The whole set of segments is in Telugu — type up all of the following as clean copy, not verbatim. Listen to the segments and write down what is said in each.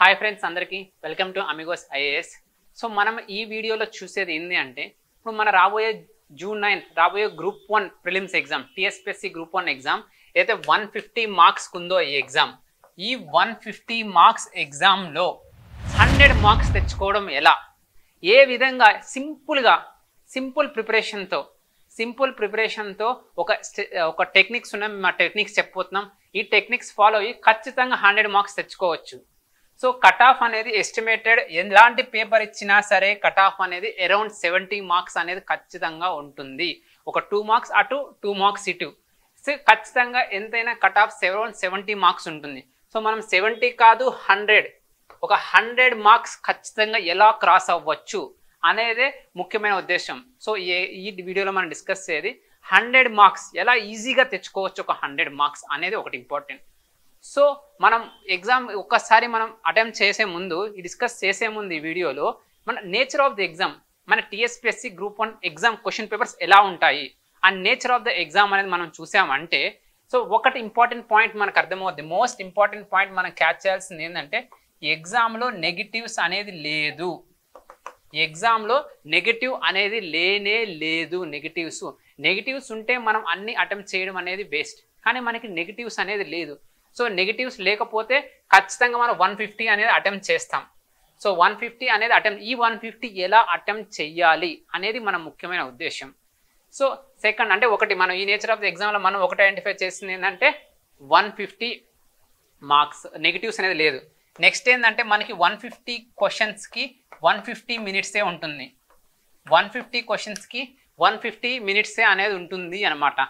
హాయ్ ఫ్రెండ్స్ అందరికీ welcome to Amigos IAS. So మనం ఈ వీడియోలో చూసేది ఏంటి అంటే ఇప్పుడు మన రాబోయే జూన్ 9 రాబోయే group 1 prelims exam TSPSC group 1 exam అయితే 150 మార్క్స్ ఉందో ఈ ఎగ్జామ్ ఈ 150 మార్క్స్ ఎగ్జామ్లో 100 మార్క్స్ తెచ్చుకోవడం ఎలా, ఏ విధంగా సింపుల్ ప్రిపరేషన్తో ఒక టెక్నిక్స్ ఉన్నాయి. మా టెక్నిక్స్ చెప్పబోతున్నాం. ఈ టెక్నిక్స్ ఫాలో అయ్యి ఖచ్చితంగా 100 మార్క్స్ తెచ్చుకోవచ్చు. సో కట్ ఆఫ్ అనేది ఎస్టిమేటెడ్ ఎలాంటి పేపర్ ఇచ్చినా సరే కట్ ఆఫ్ అనేది అరౌండ్ 70 మార్క్స్ అనేది ఖచ్చితంగా ఉంటుంది. ఒక 2 మార్క్స్ అటు 2 మార్క్స్ ఇటు, సో ఖచ్చితంగా ఎంతైనా కట్ ఆఫ్ అరౌండ్ 70 మార్క్స్ ఉంటుంది. సో మనం 70 కాదు 100, ఒక 100 మార్క్స్ ఖచ్చితంగా ఎలా క్రాస్ అవ్వచ్చు అనేదే ముఖ్యమైన ఉద్దేశం. సో ఈ వీడియోలో మనం డిస్కస్ చేసేది 100 మార్క్స్ ఎలా ఈజీగా తెచ్చుకోవచ్చు. ఒక 100 మార్క్స్ అనేది ఒకటి ఇంపార్టెంట్. సో మనం ఎగ్జామ్ ఒక్కసారి మనం అటెంప్ట్ చేసే ముందు డిస్కస్ చేసే ముందు ఈ వీడియోలో మన నేచర్ ఆఫ్ ది ఎగ్జామ్, మన TSPSC group 1 exam question papers ఎలా ఉంటాయి ఆ నేచర్ ఆఫ్ ద ఎగ్జామ్ అనేది మనం చూసామంటే సో ఒకటి ఇంపార్టెంట్ పాయింట్ మనకు అర్థమవుద్ది. మోస్ట్ ఇంపార్టెంట్ పాయింట్ మనం క్యాచ్ చేయాల్సింది ఏంటంటే ఎగ్జామ్లో నెగిటివ్స్ అనేది లేదు. ఎగ్జామ్లో నెగిటివ్ అనేది లేనే లేదు. నెగిటివ్స్ ఉంటే మనం అన్ని అటెంప్ట్ చేయడం అనేది వేస్ట్, కానీ మనకి నెగిటివ్స్ అనేది లేదు. సో నెగిటివ్స్ లేకపోతే ఖచ్చితంగా మనం 150 అనేది అటెంప్ట్ చేస్తాం. సో 150 అనేది ఈ 150 ఎలా అటెంప్ట్ చెయ్యాలి అనేది మన ముఖ్యమైన ఉద్దేశం. సో సెకండ్ అంటే ఒకటి మనం ఈ నేచర్ ఆఫ్ ది ఎగ్జామ్లో మనం ఒకటి ఐడెంటిఫై చేసింది ఏంటంటే 150 మార్క్స్ నెగిటివ్స్ అనేది లేదు. నెక్స్ట్ ఏంటంటే మనకి 150 క్వశ్చన్స్కి 150 మినిట్సే ఉంటుంది. 150 క్వశ్చన్స్కి 150 మినిట్సే అనేది ఉంటుంది అనమాట.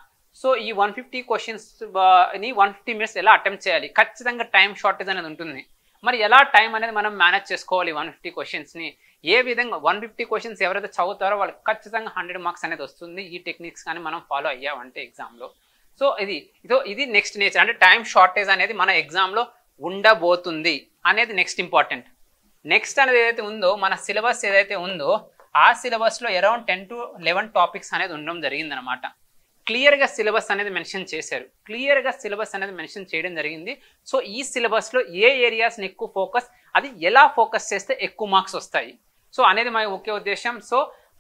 సో ఈ 150 క్వశ్చన్స్ని 150 మినిట్స్ ఎలా అటెంప్ట్ చేయాలి, ఖచ్చితంగా టైం షార్టేజ్ అనేది ఉంటుంది. మరి ఎలా టైం అనేది మనం మేనేజ్ చేసుకోవాలి 150 క్వశ్చన్స్ని, ఏ విధంగా 150 క్వశ్చన్స్ ఎవరైతే చదువుతారో వాళ్ళకి ఖచ్చితంగా 100 మార్క్స్ అనేది వస్తుంది. ఈ టెక్నిక్స్ కానీ మనం ఫాలో అయ్యామంటే ఎగ్జామ్లో. సో ఇది నెక్స్ట్ నేచర్ అంటే టైం షార్టేజ్ అనేది మన ఎగ్జామ్లో ఉండబోతుంది అనేది నెక్స్ట్ ఇంపార్టెంట్. నెక్స్ట్ అనేది ఏదైతే ఉందో మన సిలబస్ ఏదైతే ఉందో ఆ సిలబస్లో అరౌండ్ 10 to 11 టాపిక్స్ అనేది ఉండడం జరిగిందనమాట. క్లియర్గా సిలబస్ అనేది మెన్షన్ చేయడం జరిగింది. సో ఈ సిలబస్లో ఏ ఏరియాస్ని ఎక్కువ ఫోకస్, అది ఎలా ఫోకస్ చేస్తే ఎక్కువ మార్క్స్ వస్తాయి సో అనేది మా ముఖ్య ఉద్దేశం. సో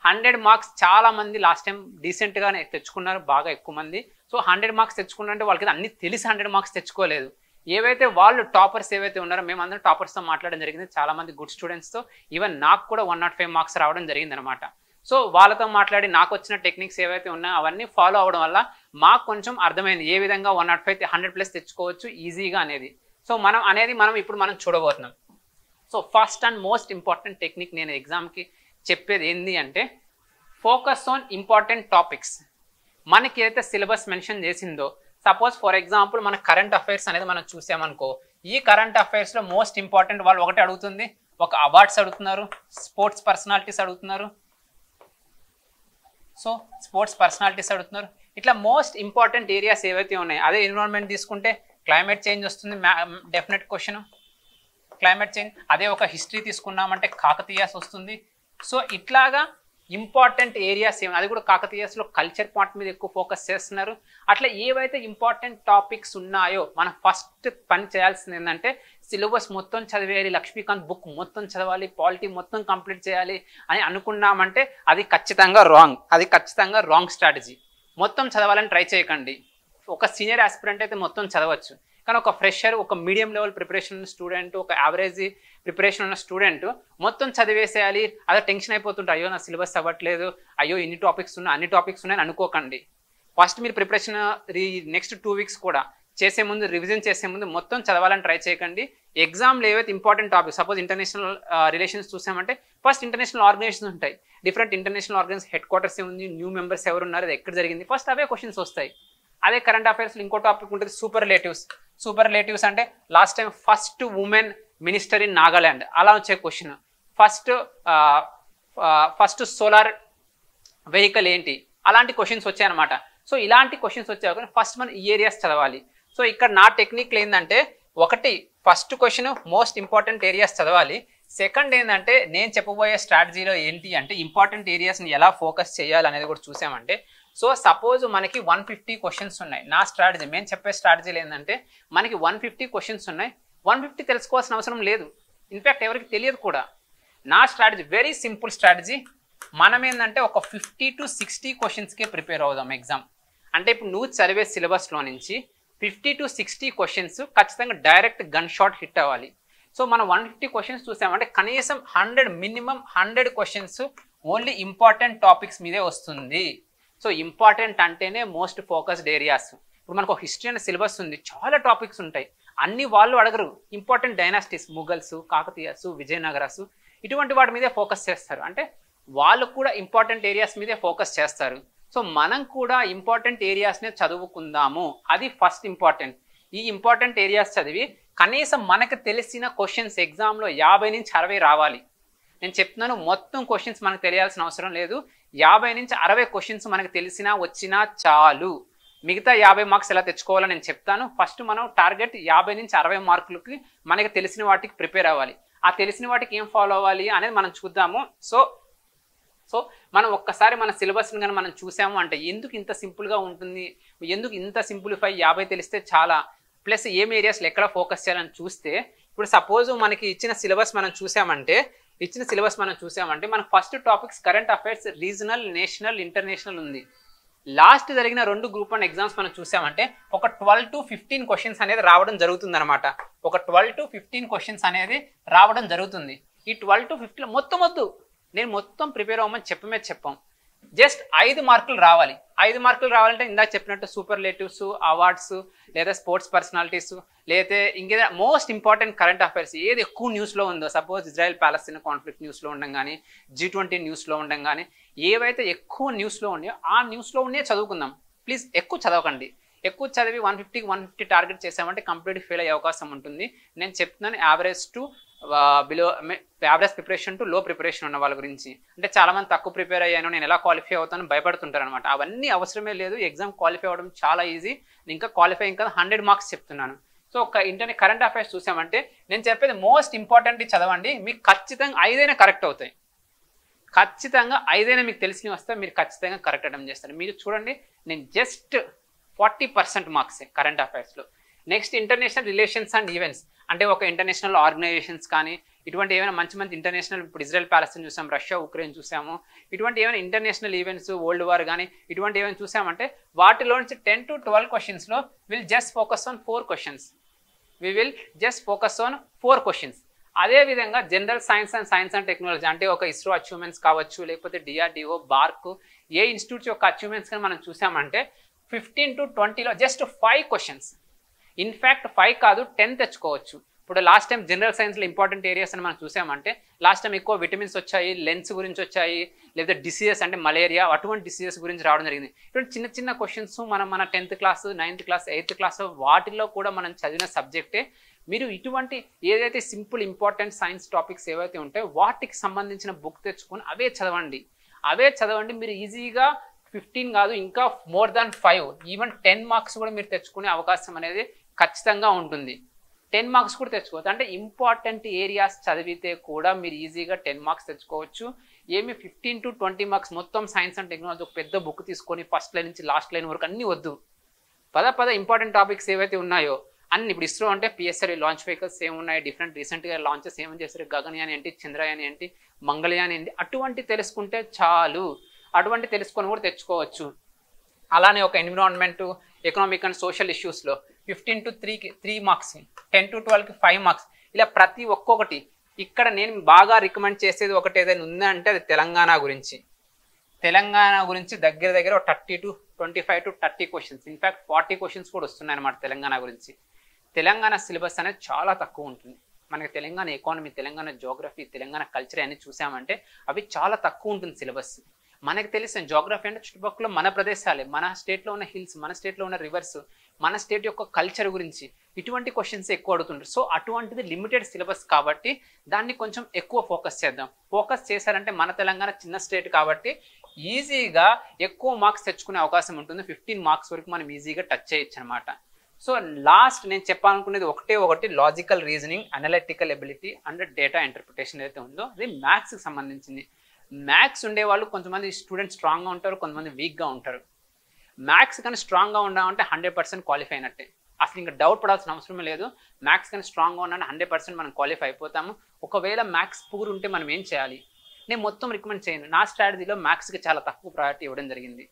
100 మార్క్స్ చాలా మంది లాస్ట్ టైం డీసెంట్గానే తెచ్చుకున్నారు, బాగా ఎక్కువ మంది. సో 100 మార్క్స్ తెచ్చుకున్నారంటే వాళ్ళకి అన్ని తెలిసి 100 మార్క్స్ తెచ్చుకోలేదు. ఏవైతే వాళ్ళు టాపర్స్ ఏవైతే ఉన్నారో మేమందరం టాపర్స్తో మాట్లాడడం జరిగింది, చాలా మంది గుడ్ స్టూడెంట్స్తో. ఈవెన్ నాకు కూడా 105 మార్క్స్ రావడం జరిగింది అనమాట. సో వాళ్ళతో మాట్లాడి నాకు వచ్చిన టెక్నిక్స్ ఏవైతే ఉన్నాయో అవన్నీ ఫాలో అవ్వడం వల్ల మాకు కొంచెం అర్థమైంది ఏ విధంగా 105 100+ తెచ్చుకోవచ్చు ఈజీగా అనేది. సో మనం ఇప్పుడు చూడబోతున్నాం. So first and most important technique నేను ఎగ్జామ్కి చెప్పేది ఏంటి అంటే ఫోకస్ ఆన్ ఇంపార్టెంట్ టాపిక్స్. మనకి ఏదైతే సిలబస్ మెన్షన్ చేసిందో, సపోజ్ ఫర్ ఎగ్జాంపుల్ మన కరెంట్ అఫైర్స్ అనేది మనం చూసామనుకో, ఈ కరెంట్ అఫైర్స్లో మోస్ట్ ఇంపార్టెంట్ వాళ్ళు ఒకటి అడుగుతుంది, ఒక అవార్డ్స్ అడుగుతున్నారు, స్పోర్ట్స్ పర్సనాలిటీస్ అడుగుతున్నారు. సో స్పోర్ట్స్ పర్సనాలిటీస్ అడుగుతున్నారు. ఇట్లా మోస్ట్ ఇంపార్టెంట్ ఏరియాస్ ఏవైతే ఉన్నాయో, అదే ఎన్విరాన్మెంట్ తీసుకుంటే క్లైమేట్ చేంజ్ వస్తుంది, డెఫినెట్ క్వశ్చన్ క్లైమేట్ చేంజ్. అదే ఒక హిస్టరీ తీసుకున్నామంటే కాకతీయాస్ వస్తుంది. సో ఇట్లాగా ఇంపార్టెంట్ ఏరియాస్ ఏమైనా, అది కూడా కాకతీయాస్లో కల్చర్ పాయింట్ మీద ఎక్కువ ఫోకస్ చేస్తున్నారు. అట్లా ఏవైతే ఇంపార్టెంట్ టాపిక్స్ ఉన్నాయో మనం ఫస్ట్ పని చేయాల్సింది ఏంటంటే సిలబస్ మొత్తం చదివేయాలి, లక్ష్మీకాంత్ బుక్ మొత్తం చదవాలి, పాలిటీ మొత్తం కంప్లీట్ చేయాలి అని అనుకున్నామంటే అది ఖచ్చితంగా రాంగ్ స్ట్రాటజీ. మొత్తం చదవాలని ట్రై చేయకండి. ఒక సీనియర్ ఆస్పిరెంట్ అయితే మొత్తం చదవచ్చు, కానీ ఒక ఫ్రెషర్, ఒక మీడియం లెవెల్ ప్రిపరేషన్ ఉన్న స్టూడెంట్, ఒక యావరేజ్ ప్రిపరేషన్ ఉన్న స్టూడెంట్ మొత్తం చదివేసేయాలి, అదే టెన్షన్ అయిపోతుంటే అయ్యో నా సిలబస్ అవ్వట్లేదు, అయ్యో అన్ని టాపిక్స్ ఉన్నాయని అనుకోకండి. ఫస్ట్ మీరు ప్రిపరేషన్ నెక్స్ట్ 2 వీక్స్ కూడా రివిజన్ చేసే ముందు మొత్తం చదవాలని ట్రై చేయకండి. ఎగ్జామ్లో ఏవైతే important topics, suppose international relations చూసామంటే ఫస్ట్ ఇంటర్నేషనల్ ఆర్గనైజేషన్స్ ఉంటాయి, different international organization headquarters ఏముంది, న్యూ మెంబర్స్ ఎవరు ఉన్నారు, అది ఎక్కడ జరిగింది, ఫస్ట్ అవే క్వశ్చన్స్ వస్తాయి. అదే కరెంట్ అఫైర్స్లో ఇంకో టాపిక్ ఉంటుంది సూపర్లేటివ్స్ అంటే last time first women minister in Nagaland అలా వచ్చే క్వశ్చన్, ఫస్ట్ సోలార్ వెహికల్ ఏంటి, అలాంటి క్వశ్చన్స్ వచ్చాయన్నమాట. సో ఇలాంటి క్వశ్చన్స్ వచ్చాయి కానీ ఫస్ట్ మనం ఈ ఏరియాస్ చదవాలి. సో ఇక్కడ నా టెక్నిక్లు ఏంటంటే ఒకటి first question most important areas చదవాలి. సెకండ్ ఏంటంటే నేను చెప్పబోయే స్ట్రాటజీలో ఏంటి అంటే ఇంపార్టెంట్ ఏరియాస్ని ఎలా ఫోకస్ చేయాలి అనేది కూడా చూసామంటే సో సపోజ్ మనకి 150 క్వశ్చన్స్ ఉన్నాయి. నా స్ట్రాటజీ మేము చెప్పే స్ట్రాటజీలు ఏంటంటే మనకి 150 క్వశ్చన్స్ ఉన్నాయి, 150 తెలుసుకోవాల్సిన అవసరం లేదు. ఇన్ఫ్యాక్ట్ ఎవరికి తెలియదు కూడా. నా స్ట్రాటజీ వెరీ సింపుల్ స్ట్రాటజీ. మనం ఏంటంటే ఒక 50 to 60 క్వశ్చన్స్కే ప్రిపేర్ అవుదాం ఎగ్జామ్. అంటే ఇప్పుడు నువ్వు చదివే సిలబస్లో నుంచి 50 to 60 క్వశ్చన్స్ ఖచ్చితంగా డైరెక్ట్ గన్ షాట్ హిట్ అవ్వాలి. సో మనం 150 క్వశ్చన్స్ చూసామంటే కనీసం 100 minimum 100 questions only important topics మీదే వస్తుంది. సో ఇంపార్టెంట్ అంటేనే మోస్ట్ ఫోకస్డ్ ఏరియాస్. ఇప్పుడు మనకు ఒక హిస్టరీ అనే సిలబస్ ఉంది, చాలా టాపిక్స్ ఉంటాయి, అన్ని వాళ్ళు అడగరు. ఇంపార్టెంట్ డైనాసిటీస్, ముఘల్స్, కాకతీయస్, విజయనగరాసు, ఇటువంటి వాటి మీదే ఫోకస్ చేస్తారు. అంటే వాళ్ళు కూడా ఇంపార్టెంట్ ఏరియాస్ మీదే ఫోకస్ చేస్తారు. సో మనం కూడా ఇంపార్టెంట్ ఏరియాస్నే చదువుకుందాము, అది ఫస్ట్ ఇంపార్టెంట్. ఈ ఇంపార్టెంట్ ఏరియాస్ చదివి కనీసం మనకు తెలిసిన క్వశ్చన్స్ ఎగ్జామ్లో 50 నుంచి 60 రావాలి. నేను చెప్తున్నాను, మొత్తం క్వశ్చన్స్ మనకు తెలియాల్సిన అవసరం లేదు. 50 నుంచి 60 క్వశ్చన్స్ మనకు తెలిసినా వచ్చినా చాలు. మిగతా 50 మార్క్స్ ఎలా తెచ్చుకోవాలో నేను చెప్తాను. ఫస్ట్ మనం టార్గెట్ 50 నుంచి 60 మార్కులకి మనకి తెలిసిన వాటికి ప్రిపేర్ అవ్వాలి. ఆ తెలిసిన వాటికి ఏం ఫాలో అవ్వాలి అనేది మనం చూద్దాము. సో మనం ఒక్కసారి మన సిలబస్ని కానీ మనం చూసాము అంటే ఎందుకు ఇంత సింపుల్గా ఉంటుంది, ఎందుకు ఇంత సింప్లిఫై 50 తెలిస్తే చాలా, ప్లస్ ఏం ఏరియాస్లో ఎక్కడ ఫోకస్ చేయాలని చూస్తే, ఇప్పుడు సపోజ్ మనకి ఇచ్చిన సిలబస్ మనం చూసామంటే మనకు first topics current affairs, regional, national, international ఉంది. లాస్ట్ జరిగిన 2 గ్రూప్ 1 ఎగ్జామ్స్ మనం చూసామంటే ఒక 12 to 15 క్వశ్చన్స్ అనేది రావడం జరుగుతుంది అనమాట. ఒక 12 to 15 క్వశ్చన్స్ అనేది రావడం జరుగుతుంది. ఈ 12 to 15 మొత్తం వద్దు, నేను మొత్తం ప్రిపేర్ అవ్వమని చెప్పం. జస్ట్ 5 మార్కులు రావాలి. 5 మార్కులు రావాలంటే ఇందాక చెప్పినట్టు సూపర్లేటివ్స్, అవార్డ్స్, లేదా స్పోర్ట్స్ పర్సనాలిటీస్, లేదా ఇంకేదైనా మోస్ట్ ఇంపార్టెంట్ కరెంట్ అఫైర్స్ ఏది ఎక్కువ న్యూస్లో ఉందో, సపోజ్ ఇజ్రాయెల్ పాలస్తీన్ కాన్ఫ్లిక్ట్ న్యూస్లో ఉండడం కానీ, G20 న్యూస్లో ఉండడం కానీ, ఏవైతే ఎక్కువ న్యూస్లో ఉన్నాయో ఆ న్యూస్లో ఉండే చదువుకుందాం. ప్లీజ్ ఎక్కువ చదవకండి. ఎక్కువ చదివి 150 టార్గెట్ చేసామంటే కంప్లీట్ ఫెయిల్ అయ్యే అవకాశం ఉంటుంది. నేను చెప్తున్నాను average to below average preparation to లో ప్రిపరేషన్ ఉన్న వాళ్ళ గురించి. అంటే చాలామంది తక్కువ ప్రిపేర్ అయ్యాను, నేను ఎలా క్వాలిఫై అవుతాను భయపడుతుంటారు అనమాట. అవన్నీ అవసరమే లేదు. ఎగ్జామ్ క్వాలిఫై అవ్వడం చాలా ఈజీ. ఇంకా క్వాలిఫై ఇంకా 100 మార్క్స్ చెప్తున్నాను. సో ఒక ఇంటర్నెట్ కరెంట్ అఫైర్స్ చూసామంటే నేను చెప్పేది మోస్ట్ ఇంపార్టెంట్ చదవండి. మీకు ఖచ్చితంగా 5 కరెక్ట్ అవుతాయి. ఖచ్చితంగా 5 మీకు తెలిసినవి వస్తే మీరు ఖచ్చితంగా కరెక్ట్ అటెంప్ట్ చేస్తారు. మీరు చూడండి, నేను జస్ట్ 40% మార్క్స్ కరెంట్ అఫైర్స్లో. Next international relations and events, అంటే ఒక ఇంటర్నేషనల్ ఆర్గనైజేషన్స్ కానీ ఇటువంటి ఏమైనా మంచి ఇంటర్నేషనల్, ఇప్పుడు ఇజ్రాయెల్ పాలస్తీన్ చూసాం, రష్యా ఉక్రెయిన్ చూసాము, ఇటువంటి ఏమైనా ఇంటర్నేషనల్ ఈవెంట్స్, వరల్డ్ వార్ కానీ ఇటువంటి ఏమైనా చూసామంటే వాటిలో నుంచి 10 to 12 క్వశ్చన్స్లో will just focus on 4 questions. అదేవిధంగా జనరల్ సైన్స్ అండ్ టెక్నాలజీ, అంటే ఒక ఇస్రో అచీవ్మెంట్స్ కావచ్చు, లేకపోతే DRDO, బార్క్, ఏ ఇన్స్టిట్యూట్స్ యొక్క అచీవ్మెంట్స్ కానీ మనం చూసామంటే 15 to 20లో జస్ట్ 5 క్వశ్చన్స్. ఇన్ఫ్యాక్ట్ 5 కాదు 10 తెచ్చుకోవచ్చు. ఇప్పుడు లాస్ట్ టైం జనరల్ సైన్స్లో ఇంపార్టెంట్ ఏరియాస్ అని మనం చూసామంటే లాస్ట్ టైం ఎక్కువ విటమిన్స్ వచ్చాయి, లెన్స్ గురించి వచ్చాయి, లేదా డిసీజెస్ అంటే మలేరియా, అటువంటి డిసీజెస్ గురించి రావడం జరిగింది. ఇటువంటి చిన్న క్వశ్చన్స్ మన 10th class, 9th class, 8th class వాటిల్లో కూడా మనం చదివిన సబ్జెక్టే. మీరు ఇటువంటి ఏదైతే సింపుల్ ఇంపార్టెంట్ సైన్స్ టాపిక్స్ ఏవైతే ఉంటాయో వాటికి సంబంధించిన బుక్ తెచ్చుకొని అవే చదవండి. మీరు ఈజీగా 15 కాదు ఇంకా మోర్ దాన్ 5, ఈవెన్ 10 మార్క్స్ కూడా మీరు తెచ్చుకునే అవకాశం అనేది ఖచ్చితంగా ఉంటుంది. 10 మార్క్స్ కూడా తెచ్చుకోవచ్చు. అంటే ఇంపార్టెంట్ ఏరియాస్ చదివితే కూడా మీరు ఈజీగా 10 మార్క్స్ తెచ్చుకోవచ్చు. ఏమి 15 to 20 మార్క్స్ మొత్తం సైన్స్ అండ్ టెక్నాలజీ ఒక పెద్ద బుక్ తీసుకొని ఫస్ట్ లైన్ నుంచి లాస్ట్ లైన్ వరకు అన్నీ వద్దు. పద ఇంపార్టెంట్ టాపిక్స్ ఏవైతే ఉన్నాయో అన్ని, ఇప్పుడు ఇస్రో అంటే PSLV లాంచ్ వెహికల్స్ ఏమున్నాయి, డిఫరెంట్ రీసెంట్గా లాంచెస్ ఏమని చేస్తారు, గగనయాన్ ఏంటి, చంద్రయాన్ ఏంటి, మంగళయాన్ ఏంటి, అటువంటి తెలుసుకుంటే చాలు. అటువంటి తెలుసుకొని కూడా తెచ్చుకోవచ్చు. అలానే ఒక ఎన్విరాన్మెంట్, ఎకనామిక్ అండ్ సోషల్ ఇష్యూస్లో 15 to 3 మార్క్స్, 10 to 12కి 5 మార్క్స్, ఇలా ప్రతి ఒక్కొక్కటి. ఇక్కడ నేను బాగా రికమెండ్ చేసేది ఒకటి ఏదైనా ఉందంటే అది తెలంగాణ గురించి దగ్గర 30 to 25 to 30 questions, in fact 40 questions కూడా వస్తున్నాయి అన్నమాట తెలంగాణ గురించి. తెలంగాణ సిలబస్ అనేది చాలా తక్కువ ఉంటుంది. మనకి Telangana economy, Telangana geography, Telangana culture అన్ని చూసామంటే అవి చాలా తక్కువ ఉంటుంది సిలబస్. మనకు తెలిసిన జోగ్రఫీ అంటే చుట్టుపక్కల మన ప్రదేశాలే, మన స్టేట్లో ఉన్న హిల్స్, మన స్టేట్లో ఉన్న రివర్స్, మన స్టేట్ యొక్క కల్చర్ గురించి ఇటువంటి క్వశ్చన్స్ ఎక్కువ అడుగుతుంటారు. సో అటువంటిది లిమిటెడ్ సిలబస్ కాబట్టి దాన్ని కొంచెం ఎక్కువ ఫోకస్ చేద్దాం. ఫోకస్ చేశారంటే మన తెలంగాణ చిన్న స్టేట్ కాబట్టి ఈజీగా ఎక్కువ మార్క్స్ తెచ్చుకునే అవకాశం ఉంటుంది. 15 మార్క్స్ వరకు మనం ఈజీగా టచ్ చేయొచ్చు అనమాట. సో లాస్ట్ నేను చెప్పాలనుకునేది ఒకటి logical reasoning, analytical ability and data interpretation ఏదైతే ఉందో అది మ్యాథ్స్కి సంబంధించింది. మ్యాథ్స్ ఉండేవాళ్ళు కొంతమంది స్టూడెంట్స్ స్ట్రాంగ్గా ఉంటారు, కొంతమంది వీక్గా ఉంటారు. మ్యాథ్స్ కానీ స్ట్రాంగ్గా ఉండాలంటే 100% క్వాలిఫై అయినట్టే. అసలు ఇంకా డౌట్ పడాల్సిన అవసరమే లేదు. మ్యాథ్స్ కానీ స్ట్రాంగ్గా ఉన్నాను 100% మనం క్వాలిఫై అయిపోతాము. ఒకవేళ మ్యాథ్స్ పూర్ ఉంటే మనం ఏం చేయాలి? నేను మొత్తం రికమెండ్ చేయను. నా స్ట్రాటజీలో మ్యాథ్స్కి చాలా తక్కువ ప్రయారిటీ ఇవ్వడం జరిగింది.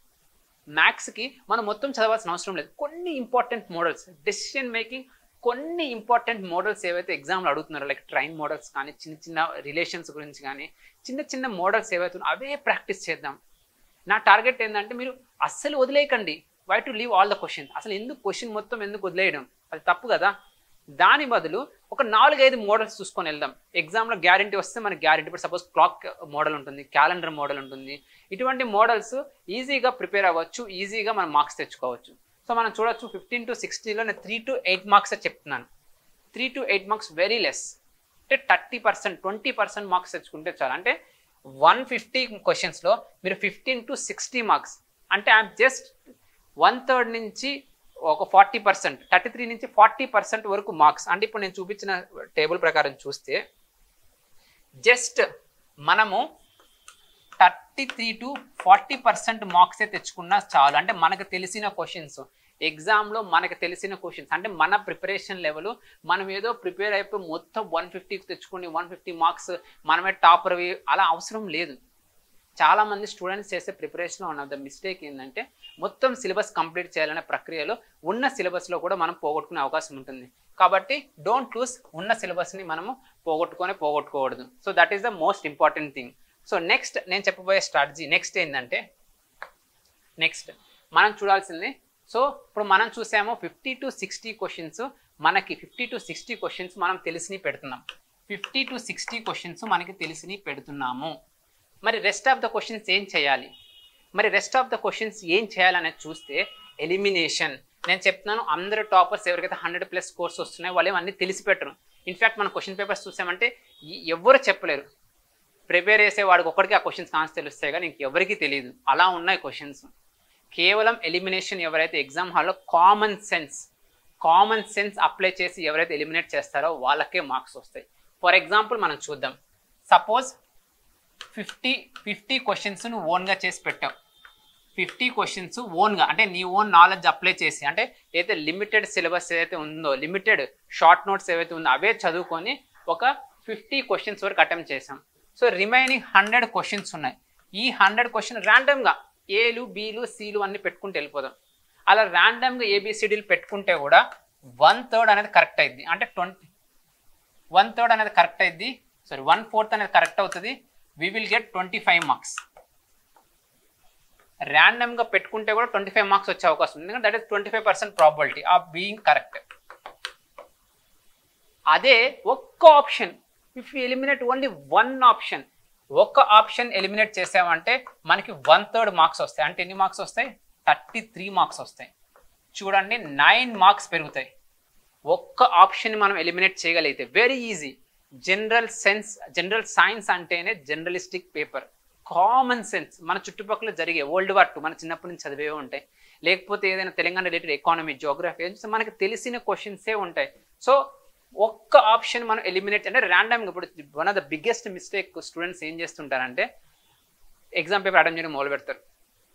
మ్యాథ్స్కి మనం మొత్తం చదవాల్సిన అవసరం లేదు. కొన్ని ఇంపార్టెంట్ మోడల్స్, డెసిషన్ మేకింగ్, కొన్ని ఇంపార్టెంట్ మోడల్స్ ఏవైతే ఎగ్జామ్లో అడుగుతున్నారో లైక్ ట్రైన్ మోడల్స్ కానీ, చిన్న చిన్న రిలేషన్స్ గురించి కానీ, చిన్న చిన్న మోడల్స్ ఏవైతే అవే ప్రాక్టీస్ చేద్దాం. నా టార్గెట్ ఏంటంటే మీరు అస్సలు వదిలేయకండి. Why to leave all the question. అసలు ఎందుకు క్వశ్చన్ మొత్తం ఎందుకు వదిలేయడం? అది తప్పు కదా. దాని బదులు ఒక 4-5 మోడల్స్ చూసుకొని వెళ్దాం. ఎగ్జామ్లో గ్యారంటీ వస్తే మనకి గ్యారంటీ. ఇప్పుడు సపోజ్ క్లాక్ మోడల్ ఉంటుంది, క్యాలెండర్ మోడల్ ఉంటుంది. ఇటువంటి మోడల్స్ ఈజీగా ప్రిపేర్ అవ్వచ్చు, ఈజీగా మనం మార్క్స్ తెచ్చుకోవచ్చు. సో మనం చూడొచ్చు 15 to 60లో నేను 3 to 8 మార్క్స్ చెప్తున్నాను. 3 to 8 మార్క్స్ వెరీ లెస్. అంటే 30%, 20% మార్క్స్ తెచ్చుకుంటే చాలు. అంటే 150 క్వశ్చన్స్లో మీరు 15 to 60 మార్క్స్ అంటే ఐఎమ్ జస్ట్ 1/3 నుంచి ఒక 40%, 33 నుంచి 40% వరకు మార్క్స్. అంటే ఇప్పుడు నేను చూపించిన టేబుల్ ప్రకారం చూస్తే జస్ట్ మనము 33 to 40% మార్క్సే తెచ్చుకున్నా చాలు. అంటే మనకు తెలిసిన క్వశ్చన్స్, ఎగ్జామ్లో మనకు తెలిసిన క్వశ్చన్స్, అంటే మన ప్రిపరేషన్ లెవెల్, మనం ఏదో ప్రిపేర్ అయిపోయి మొత్తం 150 తెచ్చుకుని 150 మార్క్స్ మనమే టాపర్వి అలా అవసరం లేదు. చాలామంది స్టూడెంట్స్ చేసే ప్రిపరేషన్లో వన్ ఆఫ్ ద మిస్టేక్ ఏంటంటే మొత్తం సిలబస్ కంప్లీట్ చేయాలనే ప్రక్రియలో ఉన్న సిలబస్లో కూడా మనం పోగొట్టుకునే అవకాశం ఉంటుంది. కాబట్టి డోంట్ లూజ్ ఉన్న సిలబస్ని మనము పోగొట్టుకోకూడదు. So that is the most important thing. So next నేను చెప్పబోయే స్ట్రాటజీ నెక్స్ట్ ఏంటంటే మనం చూడాల్సింది. సో ఇప్పుడు మనం చూసాము 50 to 60 క్వశ్చన్స్, మనకి 50 to 60 క్వశ్చన్స్ మనం తెలిసిని పెడుతున్నాం. 50 to 60 క్వశ్చన్స్ మనకి తెలిసిని పెడుతున్నాము. మరి రెస్ట్ ఆఫ్ ద క్వశ్చన్స్ ఏం చేయాలి? ఏం చేయాలనేది చూస్తే ఎలిమినేషన్. నేను చెప్తున్నాను, అందరు టాపర్స్ ఎవరికైతే 100+ స్కోర్స్ వస్తున్నాయో వాళ్ళు అన్నీ తెలిసి పెట్టరు. ఇన్ఫ్యాక్ట్ మన క్వశ్చన్ పేపర్స్ చూసామంటే ఎవరు చెప్పలేరు. ప్రిపేర్ చేసేవాడికి ఒక్కడికి ఆ క్వశ్చన్స్ ఆన్సర్ తెలుస్తాయి కానీ ఇంకెవరికి తెలియదు. అలా ఉన్నాయి క్వశ్చన్స్. కేవలం ఎలిమినేషన్ ఎవరైతే ఎగ్జామ్ హాల్లో కామన్ సెన్స్ అప్లై చేసి ఎవరైతే ఎలిమినేట్ చేస్తారో వాళ్ళకే మార్క్స్ వస్తాయి. ఫర్ ఎగ్జాంపుల్ మనం చూద్దాం. సపోజ్ 50 క్వశ్చన్స్ నువ్వు ఓన్గా చేసి పెట్టావు. 50 క్వశ్చన్స్ ఓన్గా అంటే నీ ఓన్ నాలెడ్జ్ అప్లై చేసి, అంటే ఏదైతే లిమిటెడ్ సిలబస్ ఏదైతే ఉందో, లిమిటెడ్ షార్ట్ నోట్స్ ఏవైతే ఉందో అవే చదువుకొని ఒక 50 క్వశ్చన్స్ వరకు అటెంప్ట్ చేసాం. సో రిమైనింగ్ 100 క్వశ్చన్స్ ఉన్నాయి. ఈ 100 క్వశ్చన్ ర్యాండమ్గా ఏలు, బీలు, సీలు అన్ని పెట్టుకుంటూ వెళ్ళిపోదాం. అలా ర్యాండమ్గా ఏబిసిడీలు పెట్టుకుంటే కూడా 1/3 అనేది కరెక్ట్ అయింది. అంటే 1/3 అనేది కరెక్ట్ అయింది. 1/4 అనేది కరెక్ట్ అవుతుంది. we will get 25 marks. ర్యాండమ్గా పెట్టుకుంటే కూడా 25 మార్క్స్ వచ్చే అవకాశం ఉంది. ఎందుకంటే that is 25% probability of being correct. అదే ఒక్క option, if you eliminate only one option, ఒక్క ఆప్షన్ ఎలిమినేట్ చేసామంటే మనకి 1/3 మార్క్స్ వస్తాయి. అంటే ఎన్ని మార్క్స్ వస్తాయి? 33 మార్క్స్ వస్తాయి. చూడండి 9 మార్క్స్ పెరుగుతాయి. ఒక్క ఆప్షన్ మనం ఎలిమినేట్ చేయగలిగితే వెరీ ఈజీ. జనరల్ సైన్స్ అంటేనే జనరలిస్టిక్ పేపర్. కామన్ సెన్స్ మన చుట్టుపక్కల జరిగే వరల్డ్ వార్ 2 మన చిన్నప్పటి నుంచి చదివే ఉంటాయి. లేకపోతే ఏదైనా తెలంగాణ రిలేటెడ్ ఎకానమీ, జోగ్రఫీ మనకి తెలిసిన క్వశ్చన్సే ఉంటాయి. సో ఒక్క ఆప్షన్ మనం ఎలిమినేట్ అంటే ర్యాండమ్గా. ఇప్పుడు one of the biggest mistake students ఏం చేస్తుంటారంటే ఎగ్జామ్ పేపర్ అటెంప్ట్ చేయడం మొదలు పెడతారు.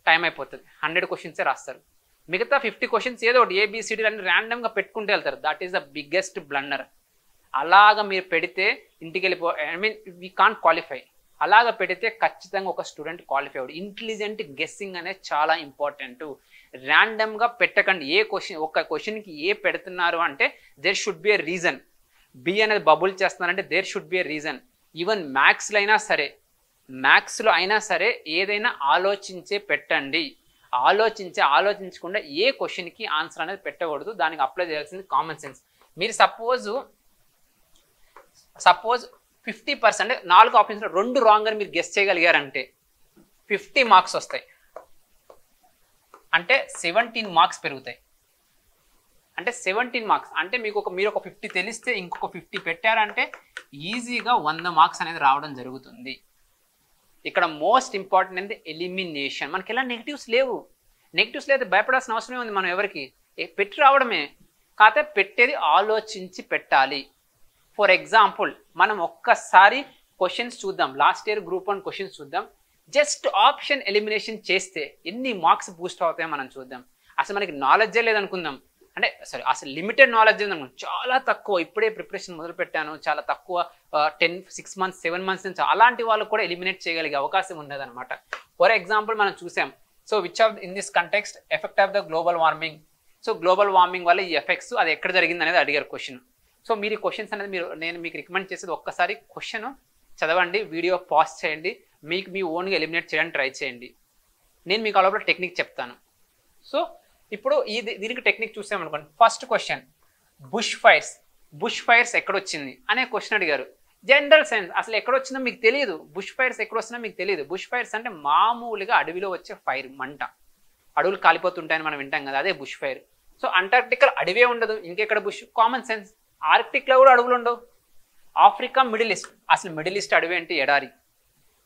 టైం అయిపోతుంది, 100 క్వశ్చన్సే రాస్తారు. మిగతా 50 క్వశ్చన్స్ ఏదో ఒకటి ఏబిసిడి అని ర్యాండమ్గా పెట్టుకుంటూ వెళ్తారు. That is the biggest blunder. అలాగా మీరు పెడితే ఇంటికి వీ కాంట్ క్వాలిఫై. అలాగా పెడితే ఖచ్చితంగా ఒక స్టూడెంట్ క్వాలిఫై అవ్వడు. ఇంటెలిజెంట్ గెస్సింగ్ అనేది చాలా ఇంపార్టెంట్. ర్యాండమ్గా పెట్టకండి. ఒక క్వశ్చన్కి ఏ పెడుతున్నారు అంటే there should be a reason. B అనేది బబుల్ చేస్తున్నారంటే there should be a reason. Even మ్యాథ్స్లో అయినా సరే ఏదైనా ఆలోచించే పెట్టండి. ఆలోచించకుండా ఏ క్వశ్చన్కి ఆన్సర్ అనేది పెట్టకూడదు. దానికి అప్లై చేయాల్సింది కామన్ సెన్స్. మీరు సపోజ్ 50% 4 ఆప్షన్స్లో 2 రాంగ్ అని మీరు గెస్ చేయగలిగారంటే 50 మార్క్స్ వస్తాయి. అంటే 17 మార్క్స్ పెరుగుతాయి. అంటే 17 మార్క్స్ అంటే మీరు ఒక 50 తెలిస్తే ఇంకొక 50 పెట్టారంటే ఈజీగా 100 మార్క్స్ అనేది రావడం జరుగుతుంది. ఇక్కడ మోస్ట్ ఇంపార్టెంట్ అనేది ఎలిమినేషన్. మనకి ఎలా నెగిటివ్స్ లేదు, భయపడాల్సిన అవసరమే ఉంది. మనం ఎవరికి పెట్టి రావడమే. కాకపోతే పెట్టేది ఆలోచించి పెట్టాలి. ఫర్ ఎగ్జాంపుల్ మనం ఒక్కసారి క్వశ్చన్స్ చూద్దాం. లాస్ట్ ఇయర్ గ్రూప్ 1 క్వశ్చన్స్ చూద్దాం. జస్ట్ ఆప్షన్ ఎలిమినేషన్ చేస్తే ఎన్ని మార్క్స్ బూస్ట్ అవుతాయో మనం చూద్దాం. అసలు మనకి నాలెడ్జే లేదనుకుందాం, అంటే సారీ అసలు లిమిటెడ్ నాలెడ్జ్ ఉంది అనుకోండి, చాలా తక్కువ, ఇప్పుడే ప్రిపరేషన్ మొదలు పెట్టాను, చాలా తక్కువ 6 months 7 months నుంచి అలాంటి వాళ్ళు కూడా ఎలిమినేట్ చేయగలిగే అవకాశం ఉండదు అనమాట. ఫర్ ఎగ్జాంపుల్ మనం చూసాం, so which of in this context effect of the global warming, so global warming వల్ల ఈ ఎఫెక్ట్స్ అది ఎక్కడ జరిగింది అనేది అడిగారు క్వశ్చన్. సో మీరు ఈ క్వశ్చన్స్ అనేది నేను మీకు రికమెండ్ చేసేది ఒక్కసారి క్వశ్చన్ చదవండి, వీడియో పాజ్ చేయండి, మీకు మీ ఓన్గా ఎలిమినేట్ చేయడానికి ట్రై చేయండి. నేను మీకు లోపల టెక్నిక్ చెప్తాను. సో ఇప్పుడు దీనికి టెక్నిక్ చూసామనుకోండి, ఫస్ట్ క్వశ్చన్ బుష్ ఫైర్స్ ఎక్కడొచ్చింది అనే క్వశ్చన్ అడిగారు. జనరల్ సైన్స్ అసలు ఎక్కడొచ్చిందో మీకు తెలియదు, బుష్ ఫైర్స్ ఎక్కడొచ్చినా మీకు తెలియదు. బుష్ ఫైర్స్ అంటే మామూలుగా అడవిలో వచ్చే ఫైర్, మంట, అడవులు కాలిపోతుంటాయని మనం వింటాం కదా, అదే బుష్ ఫైర్. సో అంటార్క్టికల్ అడవే ఉండదు, ఇంకెక్కడ బుష్, కామన్ సెన్స్. ఆర్క్టిక్లో కూడా అడవులు ఉండవు. ఆఫ్రికా, మిడిల్ ఈస్ట్, అసలు మిడిల్ ఈస్ట్ అడవి అంటే ఎడారి,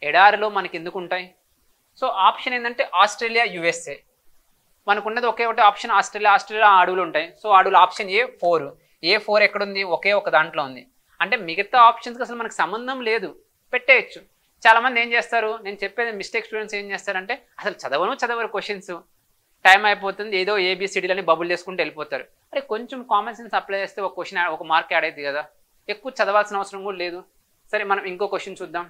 ఎడారిలో మనకి ఎందుకు ఉంటాయి? సో ఆప్షన్ ఏంటంటే ఆస్ట్రేలియా, యుఎస్ఏ. మనకున్నది ఒకే ఒకటి ఆప్షన్ ఆస్ట్రేలియా అడవులు ఉంటాయి. సో అడవులు ఆప్షన్ ఏ4 ఎక్కడుంది? ఒకే ఒక దాంట్లో ఉంది. అంటే మిగతా ఆప్షన్స్కి అసలు మనకు సంబంధం లేదు, పెట్టేయచ్చు. చాలామంది ఏం చేస్తారు, నేను చెప్పేది మిస్టేక్ స్టూడెంట్స్ ఏం చేస్తారంటే అసలు చదవరు క్వశ్చన్స్, టైం అయిపోతుంది, ఏదో ఏబిసిడీలని బబుల్ చేసుకుంటూ వెళ్ళిపోతారు. అరే కొంచెం కామన్ సెన్స్ అప్లై చేస్తే ఒక క్వశ్చన్ ఒక మార్క్ యాడ్ అవుతుంది కదా, ఎక్కువ చదవాల్సిన అవసరం కూడా లేదు. సరే మనం ఇంకో క్వశ్చన్ చూద్దాం.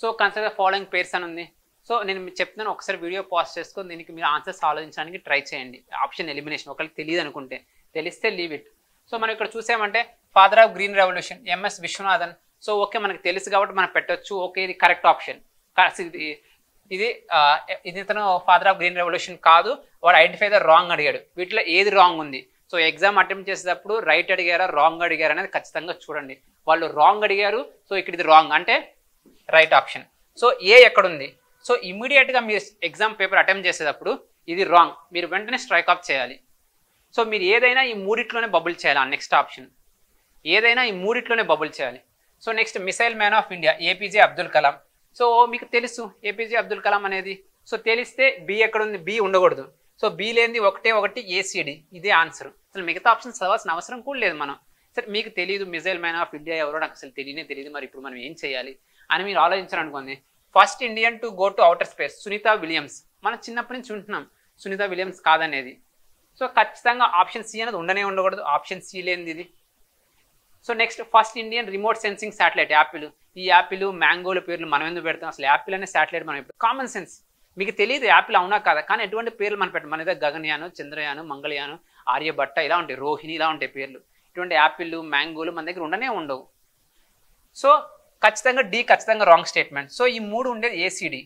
సో కన్సిడర్ ఫాలోయింగ్ పేర్స్ అని ఉంది. సో నేను మీకు చెప్తున్నాను, ఒకసారి వీడియో పాజ్ చేసుకొని దీనికి మీరు ఆన్సర్స్ ఆలోచించడానికి ట్రై చేయండి. ఆప్షన్ ఎలిమినేషన్ ఒకరికి తెలియదు అనుకుంటే, తెలిస్తే లీవ్ ఇట్. సో మనం ఇక్కడ చూసామంటే father of green revolution MS Viswanathan. So okay మనకు తెలుసు కాబట్టి మనం పెట్టొచ్చు, ఓకే ఇది కరెక్ట్ ఆప్షన్. ఇది ఇతను ఫాదర్ ఆఫ్ గ్రీన్ రెవల్యూషన్ కాదు, వాడు ఐడెంటిఫై ద రాంగ్ అడిగాడు. వీటిలో ఏది రాంగ్ ఉంది? సో ఎగ్జామ్ అటెంప్ట్ చేసేటప్పుడు రైట్ అడిగారా రాంగ్ అడిగారా అనేది ఖచ్చితంగా చూడండి. వాళ్ళు రాంగ్ అడిగారు, సో ఇక్కడ ఇది రాంగ్ అంటే రైట్ ఆప్షన్. సో ఏ ఎక్కడుంది? సో ఇమీడియట్గా మీరు ఎగ్జామ్ పేపర్ అటెంప్ట్ చేసేటప్పుడు ఇది రాంగ్, మీరు వెంటనే స్ట్రైక్ ఆఫ్ చేయాలి. సో మీరు ఏదైనా ఈ మూడిట్లోనే బబుల్ చేయాలి. నెక్స్ట్ ఆప్షన్ ఏదైనా ఈ మూడిట్లోనే బబుల్ చేయాలి. So next missile man of India APJ Abdul Kalam. So మీకు తెలుసు ఏపీజే అబ్దుల్ కలాం అనేది. సో తెలిస్తే బి ఎక్కడుంది? బి ఉండకూడదు. సో బి లేనిది ఒకటి ఏసీడి, ఇదే ఆన్సర్. అసలు మిగతా ఆప్షన్ చదవాల్సిన అవసరం కూడా లేదు మనం. సరే మీకు తెలియదు మిసైల్ మ్యాన్ ఆఫ్ ఇండియా ఎవరో, నాకు అసలు తెలియదు, మరి ఇప్పుడు మనం ఏం చేయాలి అని మీరు ఆలోచించారనుకోండి. First Indian to go to outer space Sunita Williams. మనం చిన్నప్పటి నుంచి ఉంటున్నాం సునీత విలియమ్స్ కాదనేది. సో ఖచ్చితంగా ఆప్షన్ సి అనేది ఉండకూడదు, ఆప్షన్ సి లేనిది ఇది. So next first Indian remote sensing satellite Apple. ఈ యాపిల్ మ్యాంగోల పేర్లు మనం ఎందుకు పెడతాం? అసలు యాపిల్ అనే శాటిలైట్ మనం ఇప్పుడు కామన్ సెన్స్, మీకు తెలియదు యాపిల్ అవునా కాదా, కానీ ఎటువంటి పేర్లు మనం పెట్టాం? మన దగ్గర గగన్యాను, చంద్రయాను, మంగళయాను, ఆర్యభట్ట ఇలా ఉంటాయి, రోహిణి ఇలా ఉంటాయి పేర్లు. ఇటువంటి యాపిల్ మ్యాంగోలు మన దగ్గర ఉండవు. సో ఖచ్చితంగా డి ఖచ్చితంగా రాంగ్ స్టేట్మెంట్. సో ఈ మూడు ఉండేది ఏసీడి.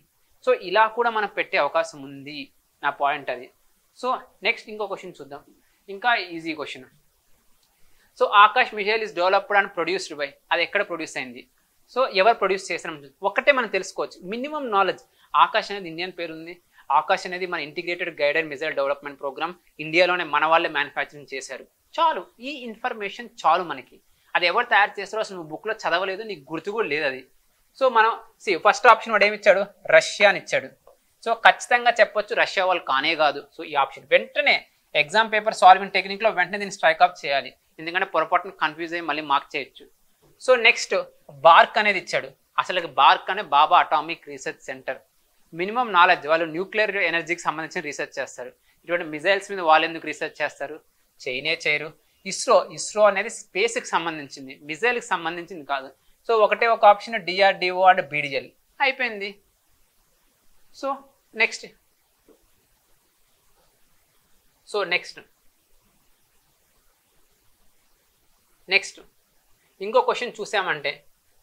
సో ఇలా కూడా మనం పెట్టే అవకాశం ఉంది, నా పాయింట్ అది. సో నెక్స్ట్ ఇంకో క్వశ్చన్ చూద్దాం, ఇంకా easy question. So Akash missile is developed and produced by, అది ఎక్కడ ప్రొడ్యూస్ అయింది? సో ఎవరు ప్రొడ్యూస్ చేస్తాం ఒక్కటే మనం తెలుసుకోవచ్చు, మినిమం నాలెడ్జ్. ఆకాష్ అనేది ఇండియన్ పేరు ఉంది. ఆకాష్ అనేది మన integrated guided missile development programme, ఇండియాలోనే మన వాళ్ళే మ్యానుఫ్యాక్చరింగ్ చేశారు. చాలు, ఈ ఇన్ఫర్మేషన్ చాలు మనకి. అది ఎవరు తయారు చేస్తారో అసలు నువ్వు బుక్లో చదవలేదు, నీకు గుర్తు కూడా లేదు అది. సో మనం ఫస్ట్ ఆప్షన్ వాడు ఏమి ఇచ్చాడు? రష్యా అని ఇచ్చాడు. సో ఖచ్చితంగా చెప్పొచ్చు రష్యా వాళ్ళు కానే కాదు. సో ఈ ఆప్షన్ వెంటనే ఎగ్జామ్ పేపర్ సాల్వింగ్ టెక్నిక్లో వెంటనే దీన్ని స్ట్రైక్ ఆఫ్ చేయాలి, ఎందుకంటే పొరపాటును కన్ఫ్యూజ్ అయ్యి మళ్ళీ మార్క్ చేయొచ్చు. సో నెక్స్ట్ బార్క్ అనేది ఇచ్చాడు. అసలు బార్క్ అనే Bhabha atomic research centre. Minimum knowledge, వాళ్ళు న్యూక్లియర్ ఎనర్జీకి సంబంధించిన రీసెర్చ్ చేస్తారు. ఇటువంటి మిజైల్స్ మీద వాళ్ళు ఎందుకు రీసెర్చ్ చేస్తారు? చేయరు. ఇస్రో అనేది స్పేస్కి సంబంధించింది, మిజైల్కి సంబంధించింది కాదు. సో ఒకటే ఒక ఆప్షన్ డిఆర్డిఓ అండ్ బీడిఎల్ అయిపోయింది. సో నెక్స్ట్ ఇంకో క్వశ్చన్ చూసామంటే,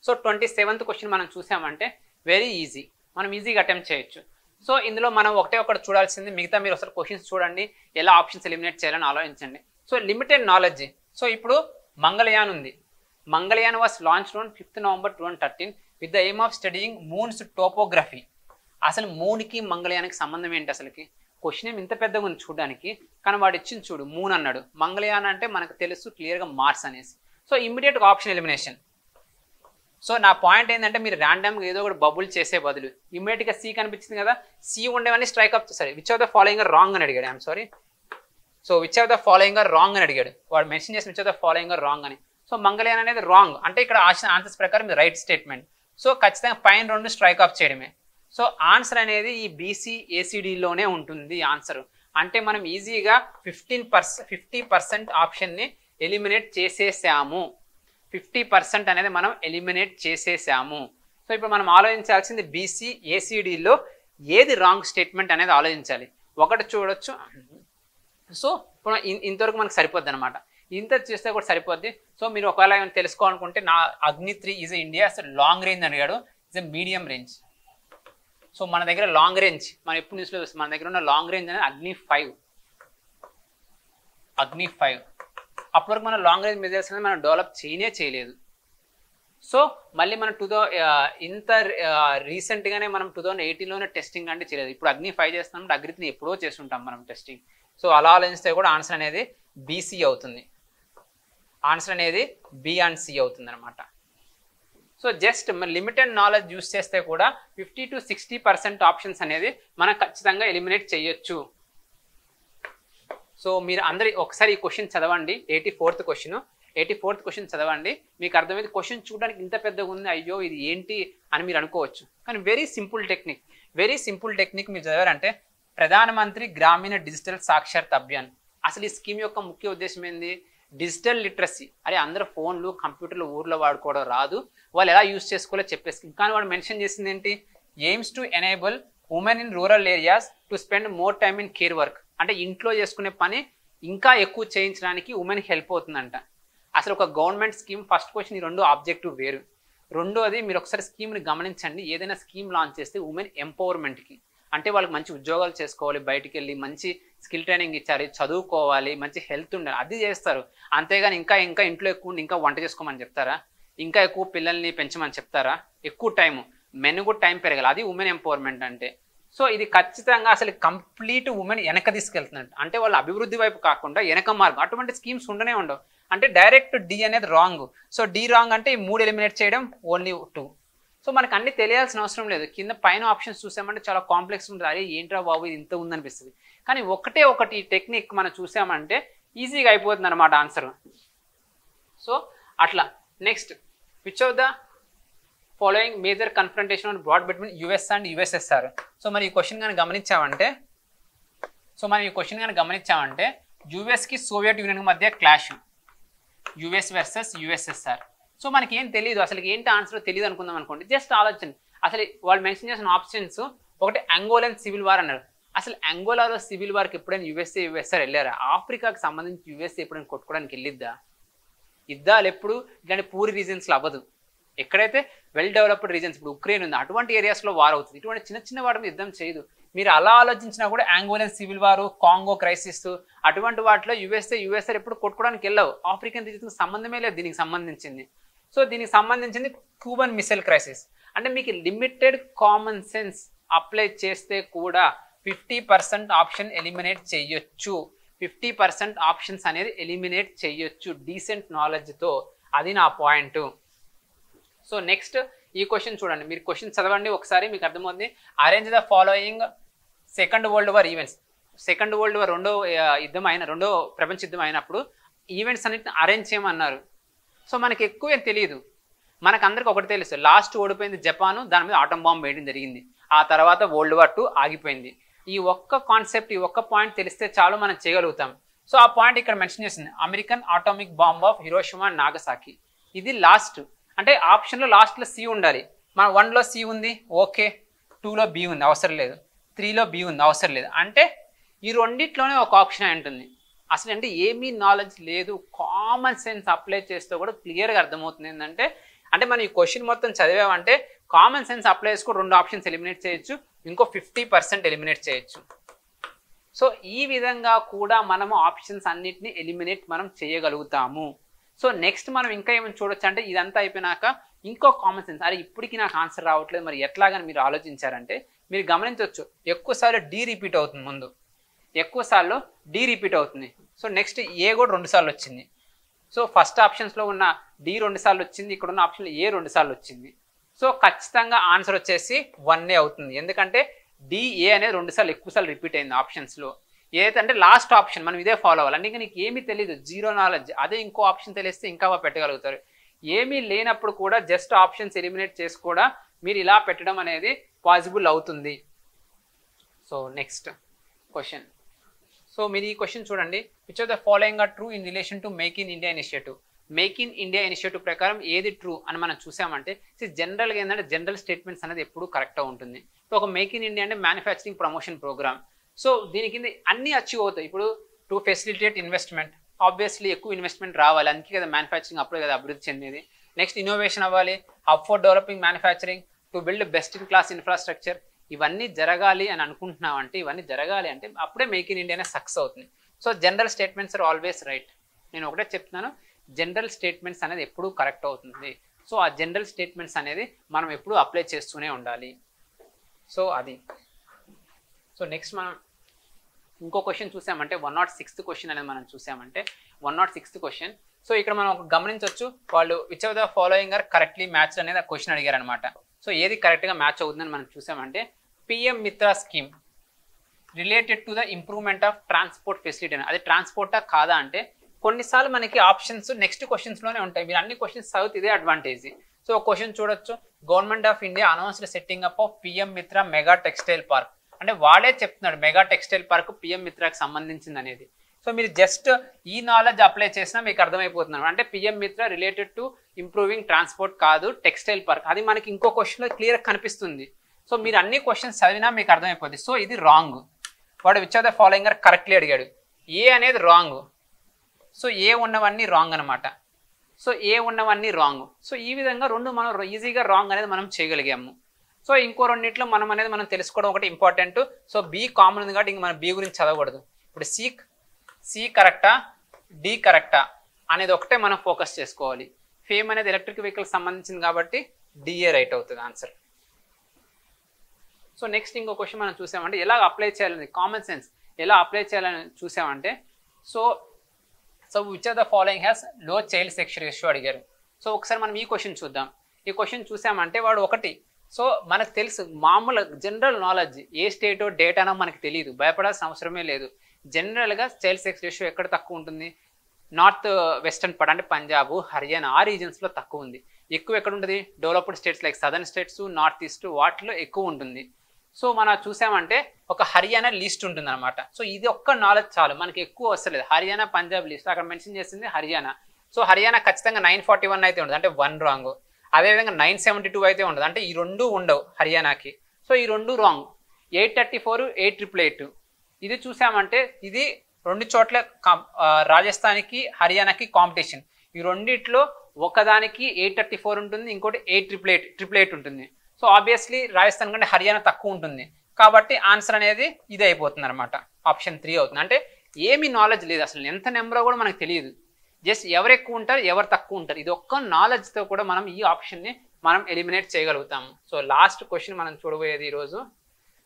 సో 27th క్వశ్చన్ మనం చూసామంటే వెరీ ఈజీ, మనం ఈజీగా అటెంప్ట్ చేయొచ్చు. సో ఇందులో మనం ఒకటి చూడాల్సింది, మిగతా మీరు ఒకసారి క్వశ్చన్స్ చూడండి, ఎలా ఆప్షన్స్ ఎలిమినేట్ చేయాలని ఆలోచించండి. So limited knowledge. సో ఇప్పుడు మంగళయాన్ ఉంది. Mangalyaan was launched on 5th November 2013 with the aim of studying moons topography. అసలు మూన్కి మంగళయానికి సంబంధం ఏంటి? అసలుకి క్వశ్చన్ ఏమి ఇంత పెద్దగా ఉంది చూడడానికి, కానీ వాడు ఇచ్చింది చూడు, మూన్ అన్నాడు. మంగళయాన్ అంటే మనకు తెలుసు క్లియర్గా మార్స్ అనేసి. సో ఇమ్మీడియట్గా ఆప్షన్ ఎలిమినేషన్. సో నా పాయింట్ ఏంటంటే మీరు ర్యాండమ్గా ఏదో ఒకటి బబుల్ చేసే బదులు ఇమ్మీడియట్గా సి కనిపించింది కదా, సి ఉండేవన్నీ స్ట్రైక్ అప్. సరే which of the following are wrong అని అడిగాడు. I'm sorry. So which of the following are wrong అని అడిగాడు. వాడు మెన్షన్ చేసి which of the following are wrong అని. సో మంగళయాన్ అనేది రాంగ్ అంటే ఇక్కడ ఆన్సర్స్ ప్రకారం ఇది రైట్ స్టేట్మెంట్. సో ఖచ్చితంగా పైన 2 స్ట్రైక్ ఆఫ్ చేయడమే. సో ఆన్సర్ అనేది ఈ బీసీ ఏసీడీలోనే ఉంటుంది ఆన్సర్. అంటే మనం ఈజీగా 50% ఆప్షన్ని ఎలిమినేట్ చేసేసాము. 50% అనేది మనం ఎలిమినేట్ చేసేసాము. సో ఇప్పుడు మనం ఆలోచించాల్సింది బీసీ ఏసీడీలో ఏది రాంగ్ స్టేట్మెంట్ అనేది ఆలోచించాలి. ఒకటి చూడొచ్చు. సో ఇప్పుడు ఇంతవరకు మనకు సరిపోద్ది అనమాట. ఇంత చేస్తే కూడా సరిపోద్ది. సో మీరు ఒకవేళ ఏమైనా తెలుసుకోవాలనుకుంటే నా అగ్ని-3 ఈజ్ ఇండియాస్ లాంగ్ రేంజ్ అడిగాడు, is a medium range. So మన దగ్గర లాంగ్ రేంజ్ మనం ఎప్పుడు న్యూస్లో చూస్తాం, మన దగ్గర ఉన్న లాంగ్ రేంజ్ అనేది అగ్ని-5. అప్పటివరకు మనం లాంగ్ రేంజ్ మిజైల్స్ అనేది మనం డెవలప్ చేయలేదు. సో మళ్ళీ మనం ఇంత రీసెంట్గానే మనం 2018లోనే టెస్టింగ్ అంటే చేయలేదు. ఇప్పుడు అగ్ని-5 చేస్తున్నాం, అగ్ని-3 ఎప్పుడో చేస్తుంటాం మనం టెస్టింగ్. సో అలా ఆలోచిస్తే కూడా ఆన్సర్ అనేది బీసీ అవుతుంది. ఆన్సర్ అనేది బి అండ్ సి అవుతుంది అనమాట. So just limited knowledge use చేస్తే కూడా 50 to 60% ఆప్షన్స్ అనేది మనం ఖచ్చితంగా ఎలిమినేట్ చేయొచ్చు. సో మీరు అందరి ఒకసారి ఈ క్వశ్చన్ చదవండి. 84th క్వశ్చన్ చదవండి. మీకు అర్థమైంది. క్వశ్చన్ చూడడానికి ఇంత పెద్దగా ఉంది, అయ్యో ఇది ఏంటి అని మీరు అనుకోవచ్చు. కానీ వెరీ సింపుల్ టెక్నిక్ మీరు చదివారంటే ప్రధానమంత్రి గ్రామీణ డిజిటల్ సాక్షరత అభియాన్. అసలు ఈ స్కీమ్ యొక్క ముఖ్య ఉద్దేశం ఏంది? Digital literacy. అరే అందరూ ఫోన్లు కంప్యూటర్లు ఊర్లో వాడుకోవడం రాదు, వాళ్ళు ఎలా యూజ్ చేసుకోవాలో చెప్పేసి. కానీ వాడు మెన్షన్ చేసింది ఏంటి? AIIMS to enable women in rural areas to spend more time in care work. అంటే ఇంట్లో చేసుకునే పని ఇంకా ఎక్కువ చేయించడానికి ఉమెన్ హెల్ప్ అవుతుందంట. అసలు ఒక గవర్నమెంట్ స్కీమ్. ఫస్ట్ క్వశ్చన్, ఈ రెండు ఆబ్జెక్టివ్ వేరు. రెండోది మీరు ఒకసారి స్కీమ్ని గమనించండి. ఏదైనా స్కీమ్ లాంచ్ చేస్తే ఉమెన్ ఎంపవర్మెంట్కి, అంటే వాళ్ళకి మంచి ఉద్యోగాలు చేసుకోవాలి, బయటికి వెళ్ళి మంచి స్కిల్ ట్రైనింగ్ ఇచ్చారు, చదువుకోవాలి, మంచి హెల్త్ ఉండాలి, అది చేస్తారు. అంతేగాని ఇంకా ఇంట్లో ఎక్కువ ఇంకా వంట చేసుకోమని చెప్తారా? ఇంకా ఎక్కువ పిల్లల్ని పెంచమని చెప్తారా? ఎక్కువ టైము మెన్ కూడా టైం పెరగాలి, అది ఉమెన్ ఎంపవర్మెంట్ అంటే. సో ఇది ఖచ్చితంగా అసలు కంప్లీట్ ఉమెన్ వెనక తీసుకెళ్తున్నట్టు. అంటే వాళ్ళ అభివృద్ధి వైపు కాకుండా వెనక మార్గం. అటువంటి స్కీమ్స్ ఉండనే ఉండవు. అంటే డైరెక్ట్ డి అనేది రాంగ్. సో డి రాంగ్ అంటే ఈ 3 ఎలిమినేట్ చేయడం, ఓన్లీ 2. సో మనకు అన్ని తెలియాల్సిన అవసరం లేదు. కింద పైన ఆప్షన్స్ చూసామంటే చాలా కాంప్లెక్స్ ఉంటుంది. అరే ఏంట్రా బాబు ఇది ఇంత ఉందనిపిస్తుంది. కానీ ఒకటి టెక్నిక్ మనం చూసామంటే ఈజీగా అయిపోతుంది అనమాట ఆన్సర్. సో అట్లా. Next, which of the following major confrontation on broad between US and USSR. So మరి ఈ క్వశ్చన్ కానీ గమనించామంటే యుఎస్కి సోవియట్ యూనియన్ మధ్య clash, US versus USSR. So మనకి ఏం తెలియదు, అసలు ఏంటి ఆన్సర్ తెలియదు అనుకుందాం అనుకోండి. జస్ట్ ఆలోచన. అసలు వాళ్ళు మెన్షన్ చేసిన ఆప్షన్స్, ఒకటి అంగోలన్ సివిల్ వార్ అన్నారు. అసలు అంగోలాలో సివిల్ వార్కి ఎప్పుడైనా యుఎస్ఆర్ వెళ్ళారా? ఆఫ్రికాకి సంబంధించి యుఎస్ఏ ఎప్పుడైనా కొట్టుకోవడానికి వెళ్ళిద్దా? యుద్ధాలు ఎప్పుడు ఇలాంటి పూర్ రీజన్స్లో అవ్వదు. ఎక్కడైతే వెల్ డెవలప్డ్ రీజన్స్, ఇప్పుడు ఉక్రెయిన్ ఉంది, అటువంటి ఏరియాస్లో వార్ అవుతుంది. ఇటువంటి చిన్న వాటి మీద యుద్ధం చేయదు. మీరు అలా ఆలోచించినా కూడా యాంగోలన్ సివిల్ వారు, కాంగో క్రైసిస్, అటువంటి వాటిలో యుఎస్ఆర్ ఎప్పుడు కొట్టుకోవడానికి వెళ్ళవు. ఆఫ్రికన్ రీజన్కి సంబంధమే లేదు దీనికి సంబంధించింది. సో దీనికి సంబంధించింది క్యూబన్ మిసైల్ క్రైసిస్. అంటే మీకు లిమిటెడ్ కామన్ సెన్స్ అప్లై చేస్తే కూడా 50% ఆప్షన్ ఎలిమినేట్ చేయొచ్చు. 50% ఆప్షన్స్ అనేది ఎలిమినేట్ చేయొచ్చు డీసెంట్ నాలెడ్జ్తో. అది నా పాయింట్. సో నెక్స్ట్ ఈ క్వశ్చన్ చూడండి. మీరు క్వశ్చన్ చదవండి ఒకసారి, మీకు అర్థమవుతుంది. Arrange the following second world war events. Second world war రెండో ప్రపంచ యుద్ధం అయినప్పుడు ఈవెంట్స్ అన్నిటిని అరేంజ్ చేయమన్నారు. సో మనకి ఎక్కువ ఏం తెలియదు. మనకందరికి ఒకటి తెలుసు, లాస్ట్ ఓడిపోయింది జపాను, దాని మీద ఆటం బాంబ్ వేయడం జరిగింది. ఆ తర్వాత వరల్డ్ వార్ 2 ఆగిపోయింది. ఈ ఒక్క కాన్సెప్ట్, ఈ ఒక్క పాయింట్ తెలిస్తే చాలు మనం చేయగలుగుతాం. సో ఆ పాయింట్ ఇక్కడ మెన్షన్ చేసింది, American atomic bomb of Hiroshima and Nagasaki. ఇది లాస్ట్. అంటే ఆప్షన్లో లాస్ట్లో సి ఉండాలి. మన 1లో సి ఉంది, ఓకే. 2లో బి ఉంది, అవసరం లేదు. 3లో బి ఉంది, అవసరం లేదు. అంటే ఈ రెండిట్లోనే ఒక ఆప్షన్ ఉంటుంది. అసలు అంటే ఏమీ నాలెడ్జ్ లేదు, కామన్ సెన్స్ అప్లై చేస్తే కూడా క్లియర్గా అర్థమవుతుంది. ఏంటంటే మనం ఈ క్వశ్చన్ మొత్తం చదివామంటే కామన్ సెన్స్ అప్లై చేసుకుని 2 ఆప్షన్స్ ఎలిమినేట్ చేయొచ్చు, ఇంకో 50% ఎలిమినేట్ చేయొచ్చు. సో ఈ విధంగా కూడా మనము ఆప్షన్స్ అన్నిటిని ఎలిమినేట్ మనం చేయగలుగుతాము. సో నెక్స్ట్ మనం ఇంకా ఏమైనా చూడొచ్చు అంటే, ఇదంతా అయిపోయినాక ఇంకో కామన్ సెన్స్, అరే ఇప్పటికీ నాకు ఆన్సర్ రావట్లేదు మరి ఎట్లాగని మీరు ఆలోచించారంటే మీరు గమనించవచ్చు, ఎక్కువసార్లు డి రిపీట్ అవుతుంది. ముందు ఎక్కువసార్లు డి రిపీట్ అవుతుంది. సో నెక్స్ట్ ఏ కూడా 2 సార్లు వచ్చింది. సో ఫస్ట్ ఆప్షన్స్లో ఉన్న డి 2 సార్లు వచ్చింది, ఇక్కడ ఉన్న ఆప్షన్లో ఏ 2 సార్లు వచ్చింది. సో ఖచ్చితంగా ఆన్సర్ వచ్చేసి 1 అవుతుంది. ఎందుకంటే డిఏ అనేది 2 సార్లు ఎక్కువసార్లు రిపీట్ అయింది ఆప్షన్స్లో. ఏదైతే అంటే లాస్ట్ ఆప్షన్ మనం ఇదే ఫాలో అవ్వాలి. అంటే నీకు ఏమీ తెలియదు, జీరో నాలెడ్జ్. అదే ఇంకో ఆప్షన్ తెలిస్తే ఇంకా పెట్టగలుగుతారు. ఏమీ లేనప్పుడు కూడా జస్ట్ ఆప్షన్స్ ఎలిమినేట్ చేసి కూడా మీరు ఇలా పెట్టడం అనేది పాసిబుల్ అవుతుంది. సో నెక్స్ట్ క్వశ్చన్, సో మీరు ఈ క్వశ్చన్ చూడండి, which of the following are true in relation to make in India initiative. Make in India initiative ప్రకారం ఏది ట్రూ అని మనం చూసామంటే జనరల్గా ఏంటంటే జనరల్ స్టేట్మెంట్స్ అనేది ఎప్పుడు కరెక్ట్గా ఉంటుంది. ఇప్పుడు ఒక మేక్ ఇన్ ఇండియా అంటే మ్యానుఫ్యాక్చరింగ్ ప్రమోషన్ ప్రోగ్రామ్. సో దీని కింద అన్నీ అచీవ్ అవుతాయి. ఇప్పుడు టు ఫెసిలిటేట్ ఇన్వెస్ట్మెంట్, ఆబ్వియస్లీ ఎక్కువ ఇన్వెస్ట్మెంట్ రావాలి, అందుకే కదా మ్యానుఫ్యాక్చరింగ్ అప్పుడే కదా అభివృద్ధి చెందేది. నెక్స్ట్ ఇన్నోవేషన్ అవ్వాలి, hub for developing manufacturing, to build best in class infrastructure. ఇవన్నీ జరగాలి అని అనుకుంటున్నామంటే, ఇవన్నీ జరగాలి అంటే అప్పుడే మేక్ ఇన్ ఇండియా సక్సెస్ అవుతుంది. So general statements are always right. నేను ఒకటే చెప్తున్నాను, జనరల్ స్టేట్మెంట్స్ అనేది ఎప్పుడూ కరెక్ట్ అవుతుంది. సో ఆ జనరల్ స్టేట్మెంట్స్ అనేది మనం ఎప్పుడూ అప్లై చేస్తూనే ఉండాలి. సో అది. సో నెక్స్ట్ మనం ఇంకో క్వశ్చన్ చూసామంటే 106th క్వశ్చన్ అనేది మనం చూసామంటే 106th క్వశ్చన్. సో ఇక్కడ మనం గమనించవచ్చు, వాళ్ళు which of the following are correctly match అనేది ఆ క్వశ్చన్ అడిగారు అనమాట. సో ఏది కరెక్ట్గా మ్యాచ్ అవుతుందని మనం చూసామంటే పిఎం మిత్ర scheme related to the improvement of transport facility అని. అది ట్రాన్స్పోర్టా కాదా అంటే కొన్నిసార్లు మనకి ఆప్షన్స్ నెక్స్ట్ క్వశ్చన్స్లోనే ఉంటాయి. మీరు అన్ని క్వశ్చన్స్ చదివితే ఇదే అడ్వాంటేజ్. సో క్వశ్చన్ చూడొచ్చు, government of India announced setting up of PM మిత్ర మెగా టెక్స్టైల్ పార్క్. అంటే వాడే చెప్తున్నాడు మెగా టెక్స్టైల్ పార్క్ పిఎం మిత్రాకి సంబంధించింది అనేది. సో మీరు జస్ట్ ఈ నాలెడ్జ్ అప్లై చేసినా మీకు అర్థమైపోతున్నారు. అంటే పిఎం మిత్ర రిలేటెడ్ టు ఇంప్రూవింగ్ ట్రాన్స్పోర్ట్ కాదు, టెక్స్టైల్ పార్క్. అది మనకి ఇంకో క్వశ్చన్లో క్లియర్గా కనిపిస్తుంది. సో మీరు అన్ని క్వశ్చన్స్ చదివినా మీకు అర్థమైపోతుంది. సో ఇది రాంగ్. వాడు which of the following are correctly అడిగాడు. ఏ అనేది రాంగ్. సో ఏ ఉన్నవన్నీ రాంగ్ అనమాట. సో ఏ ఉన్నవన్నీ రాంగ్. సో ఈ విధంగా రెండు మనం ఈజీగా రాంగ్ అనేది మనం చేయగలిగాము. సో ఇంకో రెండింటిలో మనం తెలుసుకోవడం ఒకటి ఇంపార్టెంట్. సో బి కామన్ ఉంది కాబట్టి ఇంక మనం బి గురించి చదవకూడదు. ఇప్పుడు సి కరెక్టా, డి కరెక్టా అనేది ఒకటే మనం ఫోకస్ చేసుకోవాలి. ఫేమ్ అనేది ఎలక్ట్రిక్ వెహికల్కి సంబంధించింది కాబట్టి డిఏ రైట్ అవుతుంది ఆన్సర్. సో నెక్స్ట్ ఇంకో క్వశ్చన్ మనం చూసామంటే ఎలా అప్లై చేయాలని, కామన్ సెన్స్ ఎలా అప్లై చేయాలని చూసామంటే so which of the following has లో చైల్డ్ సెక్స్ రేషియో అడిగారు. సో ఒకసారి మనం ఈ క్వశ్చన్ చూద్దాం. ఈ క్వశ్చన్ చూసామంటే వాడు ఒకటి, సో మనకు తెలుసు మామూలు జనరల్ నాలెడ్జ్ ఏ స్టేటో డేటానో మనకు తెలియదు, భయపడాల్సిన అవసరమే లేదు. జనరల్గా చైల్డ్ సెక్స్ రేషియో ఎక్కడ తక్కువ ఉంటుంది? నార్త్ వెస్టర్న్ పార్ట్ అంటే పంజాబ్, హర్యానా ఆ రీజన్స్లో తక్కువ ఉంది. ఎక్కువ ఎక్కడ ఉంటుంది? Developed states like southern states, north east వాటిలో ఎక్కువ ఉంటుంది. సో మనం చూసామంటే ఒక హర్యానా లిస్ట్ ఉంటుంది అనమాట. సో ఇది ఒక్క నాలెడ్జ్ చాలు, మనకి ఎక్కువ వస్తలేదు. హర్యానా పంజాబ్ లిస్ట్ అక్కడ మెన్షన్ చేసింది హర్యానా. సో హర్యానా ఖచ్చితంగా 941 అయితే ఉండదు, అంటే 1 రాంగ్. అదేవిధంగా 972 అయితే ఉండదు, అంటే ఈ రెండు ఉండవు హర్యానాకి. సో ఈ రెండు రాంగ్. 834, 8888 ఇది చూసామంటే ఇది రెండు చోట్ల రాజస్థాన్కి హర్యానాకి కాంపిటీషన్. ఈ రెండిట్లో ఒకదానికి 834 ఉంటుంది, ఇంకోటి 8888 ఉంటుంది. సో ఆబ్వియస్లీ రాజస్థాన్ కంటే హర్యానా తక్కువ ఉంటుంది కాబట్టి ఆన్సర్ అనేది ఇది అయిపోతుంది అనమాట. ఆప్షన్ 3 అవుతుంది. అంటే ఏమి నాలెడ్జ్ లేదు, అసలు ఎంత నెంబరో కూడా మనకు తెలియదు. జస్ట్ ఎవరు ఎక్కువ ఉంటారు, ఎవరు తక్కువ ఉంటారు, ఇది ఒక్క నాలెడ్జ్తో కూడా మనం ఈ ఆప్షన్ని మనం ఎలిమినేట్ చేయగలుగుతాము. సో లాస్ట్ క్వశ్చన్ మనం చూడబోయేది ఈరోజు.